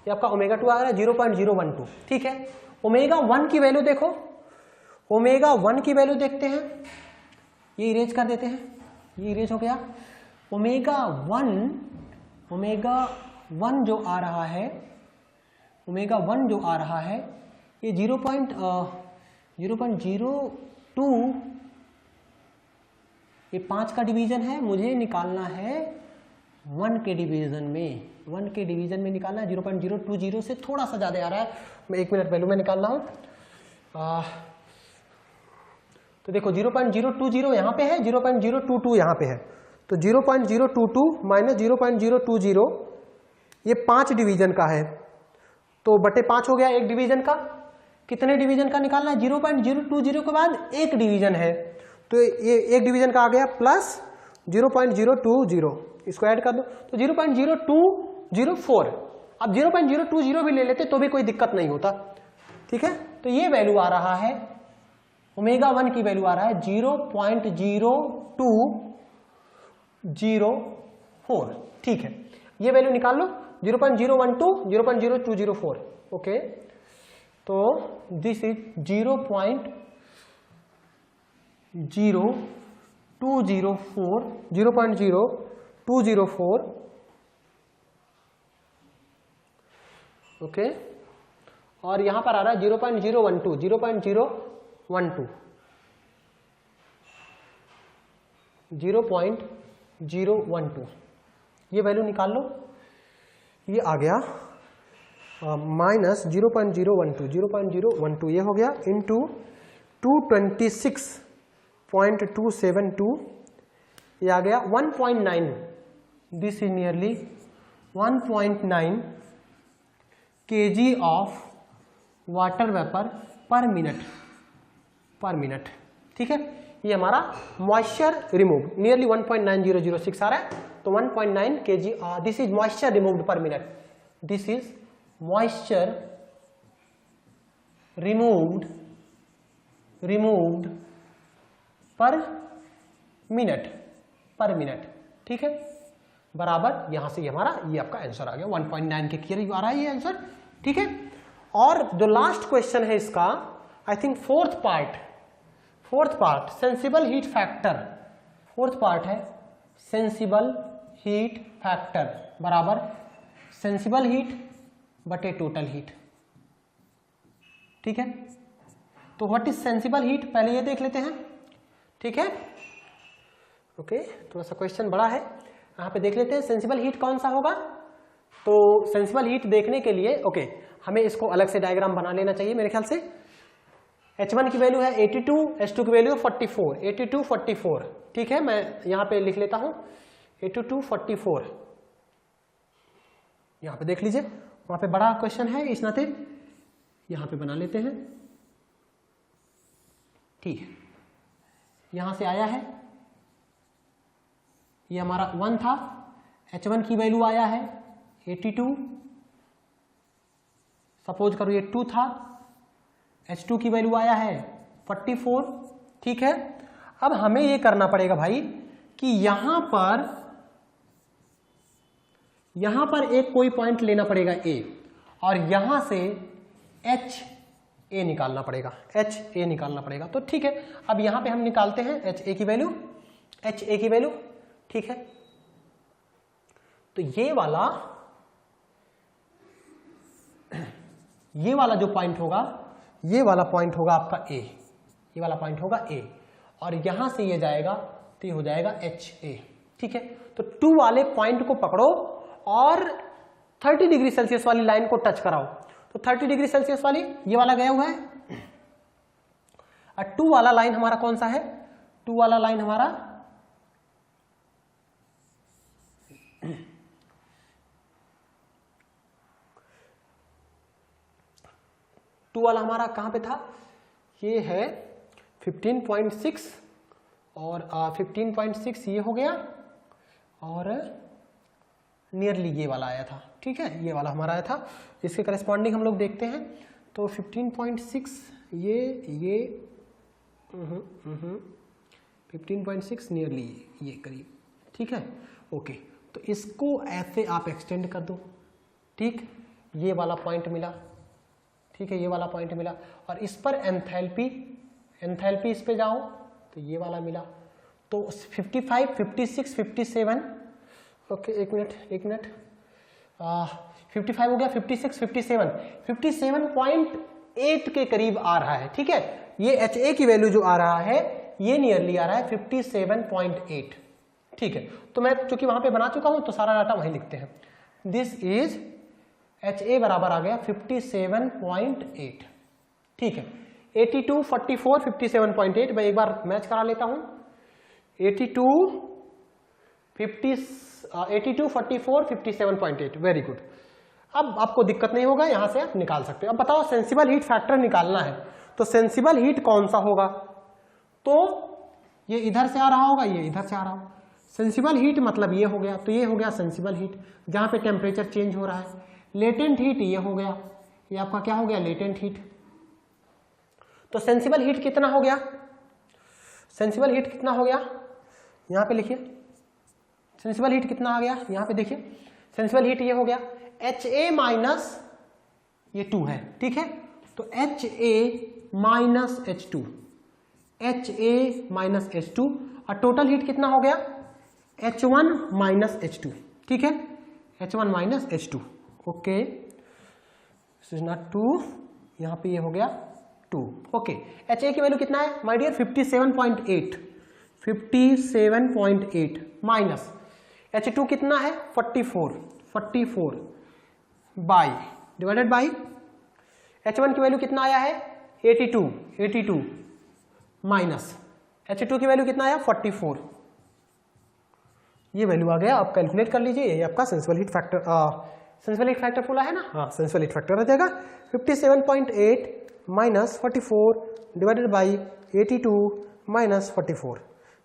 ये आपका ओमेगा 2 आ रहा है 0.012, ठीक है। ओमेगा 1 की वैल्यू देखो, ओमेगा 1 की वैल्यू देखते हैं, ये इरेज कर देते हैं, ये इरेज हो गया। ओमेगा 1 जो आ रहा है, ओमेगा 1 जो आ रहा है ये 0.02, ये 5 का डिवीजन है, मुझे निकालना है 1 के डिवीजन में, 1 के डिवीजन में निकालना है। 0.020 से थोड़ा सा ज्यादा आ रहा है, मैं 1 मिनट वैल्यू में निकाल रहा हूं। तो देखो 0.020 यहां पे है, 0.022 यहां पे है, तो 0.022 माइनस 0.020 ये 5 डिवीजन का है, तो बटे 5 हो गया एक डिवीजन का। कितने डिवीजन का निकालना है? 0.020 के बाद एक डिवीजन है, तो ये एक डिवीजन का आ गया प्लस 0.020, इसको ऐड कर दो तो 0.0204। अब 0.020 भी ले लेते तो भी कोई दिक्कत नहीं होता, ठीक है। तो ये वैल्यू आ रहा है, ओमेगा 1 की वैल्यू आ रहा है 0.0204, ठीक है। ये वैल्यू निकाल लो 0.012, 0.0204, ओके। तो दिस इज 0.0204, ओके। और यहां पर आ रहा है 0.012, ये वैल्यू निकाल लो, ये आ गया माइनस 0.012, ये हो गया इंटू 226.272, ये आ गया 1.9, this is nearly 1.9 kg of water vapour पर मिनट, ठीक है। ये हमारा मॉइस्चर रिमूव नियरली 1.9006 आ रहा है, तो 1.9 kg, this is moisture removed पर minute, this is moisture removed पर मिनट, ठीक है, बराबर। यहां से हमारा ये आपका आंसर आ गया 1.9 के क्लियर आ रहा है ये आंसर, ठीक है। और जो लास्ट क्वेश्चन है इसका, I think fourth part sensible heat factor, fourth part है सेंसिबल हीट फैक्टर बराबर सेंसिबल हीट बटे टोटल हीट, ठीक है। तो व्हाट इज सेंसिबल हीट, पहले ये देख लेते हैं, ठीक है, ओके। थोड़ा सा क्वेश्चन बड़ा है, यहां पे देख लेते हैं सेंसिबल हीट कौन सा होगा। तो सेंसिबल हीट देखने के लिए ओके, हमें इसको अलग से डायग्राम बना लेना चाहिए मेरे ख्याल से। H1 की वैल्यू है 82, H2 की वैल्यू 44, 82 44, ठीक है। मैं यहां पे लिख लेता हूं 82 44, यहां पे देख लीजिए, वहां पे बड़ा क्वेश्चन है इस नाते यहां पे बना लेते हैं, ठीक है। यहां से आया है, ये हमारा 1 था, H1 की वैल्यू आया है 82, सपोज करो ये 2 था, H2 की वैल्यू आया है 44, ठीक है। अब हमें ये करना पड़ेगा भाई कि यहां पर एक कोई पॉइंट लेना पड़ेगा A, और यहां से HA निकालना पड़ेगा, HA निकालना पड़ेगा। तो ठीक है, अब यहां पे हम निकालते हैं HA की वैल्यू, ठीक है। तो ये वाला जो पॉइंट होगा, ये वाला पॉइंट होगा आपका A, ये वाला पॉइंट होगा A, और यहां से ये जाएगा तो ये हो जाएगा HA, ठीक है। तो 2 वाले पॉइंट को पकड़ो और 30 डिग्री सेल्सियस वाली लाइन को टच कराओ। तो 30 डिग्री सेल्सियस वाली ये वाला गया हुआ है, और 2 वाला लाइन हमारा कौन सा है, 2 वाला लाइन हमारा कहां पे था, ये है 15.6, और 15.6 ये हो गया, और नियरली ये वाला आया था, ठीक है, ये वाला हमारा आया था। इसके करस्पॉन्डिंग हम लोग देखते हैं तो 15.6 ये 15.6 नियरली ये करीब, ठीक है, ओके। तो इसको ऐसे आप एक्सटेंड कर दो, ठीक, ये वाला पॉइंट मिला, ठीक है, ये वाला पॉइंट मिला, और इस पर एंथैल्पी इस पे जाओ तो ये वाला मिला। तो 55, 56, 57, ओके, एक मिनट 55 हो गया, 56, 57.8 के करीब आ रहा है, ठीक है। ये HA की वैल्यू जो आ रहा है ये नियरली आ रहा है 57.8, ठीक है। तो मैं चूंकि वहां पे बना चुका हूं तो सारा डाटा वहीं लिखते हैं। दिस इज HA बराबर आ गया 57.8, ठीक है। 82, 44, 57.8, मैं एक बार मैच करा लेता हूं। 82, 44, 57.8, वेरी गुड। अब आपको दिक्कत नहीं होगा, यहां से आप निकाल सकते हो। अब बताओ सेंसिबल हीट फैक्टर निकालना है तो सेंसिबल हीट कौन सा होगा? तो ये इधर से आ रहा होगा, ये इधर से आ रहा होगा। सेंसिबल हीट मतलब ये हो गया, तो ये हो गया सेंसिबल हीट जहां पे टेम्परेचर चेंज हो रहा है। लेटेंट हीट ये हो गया, ये आपका क्या हो गया, लेटेंट हीट। तो सेंसिबल हीट कितना हो गया, सेंसिबल हीट कितना हो गया, यहां पे लिखिए सेंसिबल हीट कितना आ गया, यहां पे देखिए सेंसिबल हीट ये हो गया HA माइनस ये 2 है, ठीक है। तो HA minus H2, HA minus H2, और टोटल हीट कितना हो गया H1 माइनस H2, ठीक है, H1 minus H2, okay, this is not 2, यहां पे ये हो गया 2, ओके। HA की वैल्यू कितना है माय डियर 57.8 माइनस H2 कितना है 44 बाई डिवाइडेड बाई H1 की वैल्यू कितना आया है 82 माइनस H2 की वैल्यू कितना आया 44, ये वैल्यू आ गया। आप कैलकुलेट कर लीजिए, ये आपका सेंसिबल हीट फैक्टर बोला है ना, हाँ, सेंसिबल हीट फैक्टर आ जाएगा 57.8 माइनस 44 डिवाइडेड बाई 82 माइनस 44,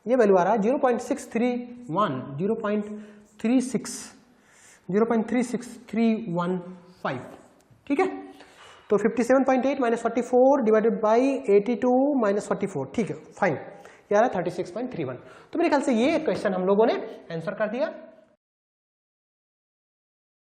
ये वैल्यू आ रहा है 0.631, ठीक है। तो 57.8 माइनस 44 डिवाइडेड बाई 82 माइनस 44, ठीक है, फाइन, ये आ रहा है 36.31। तो मेरे ख्याल से ये क्वेश्चन हम लोगों ने आंसर कर दिया।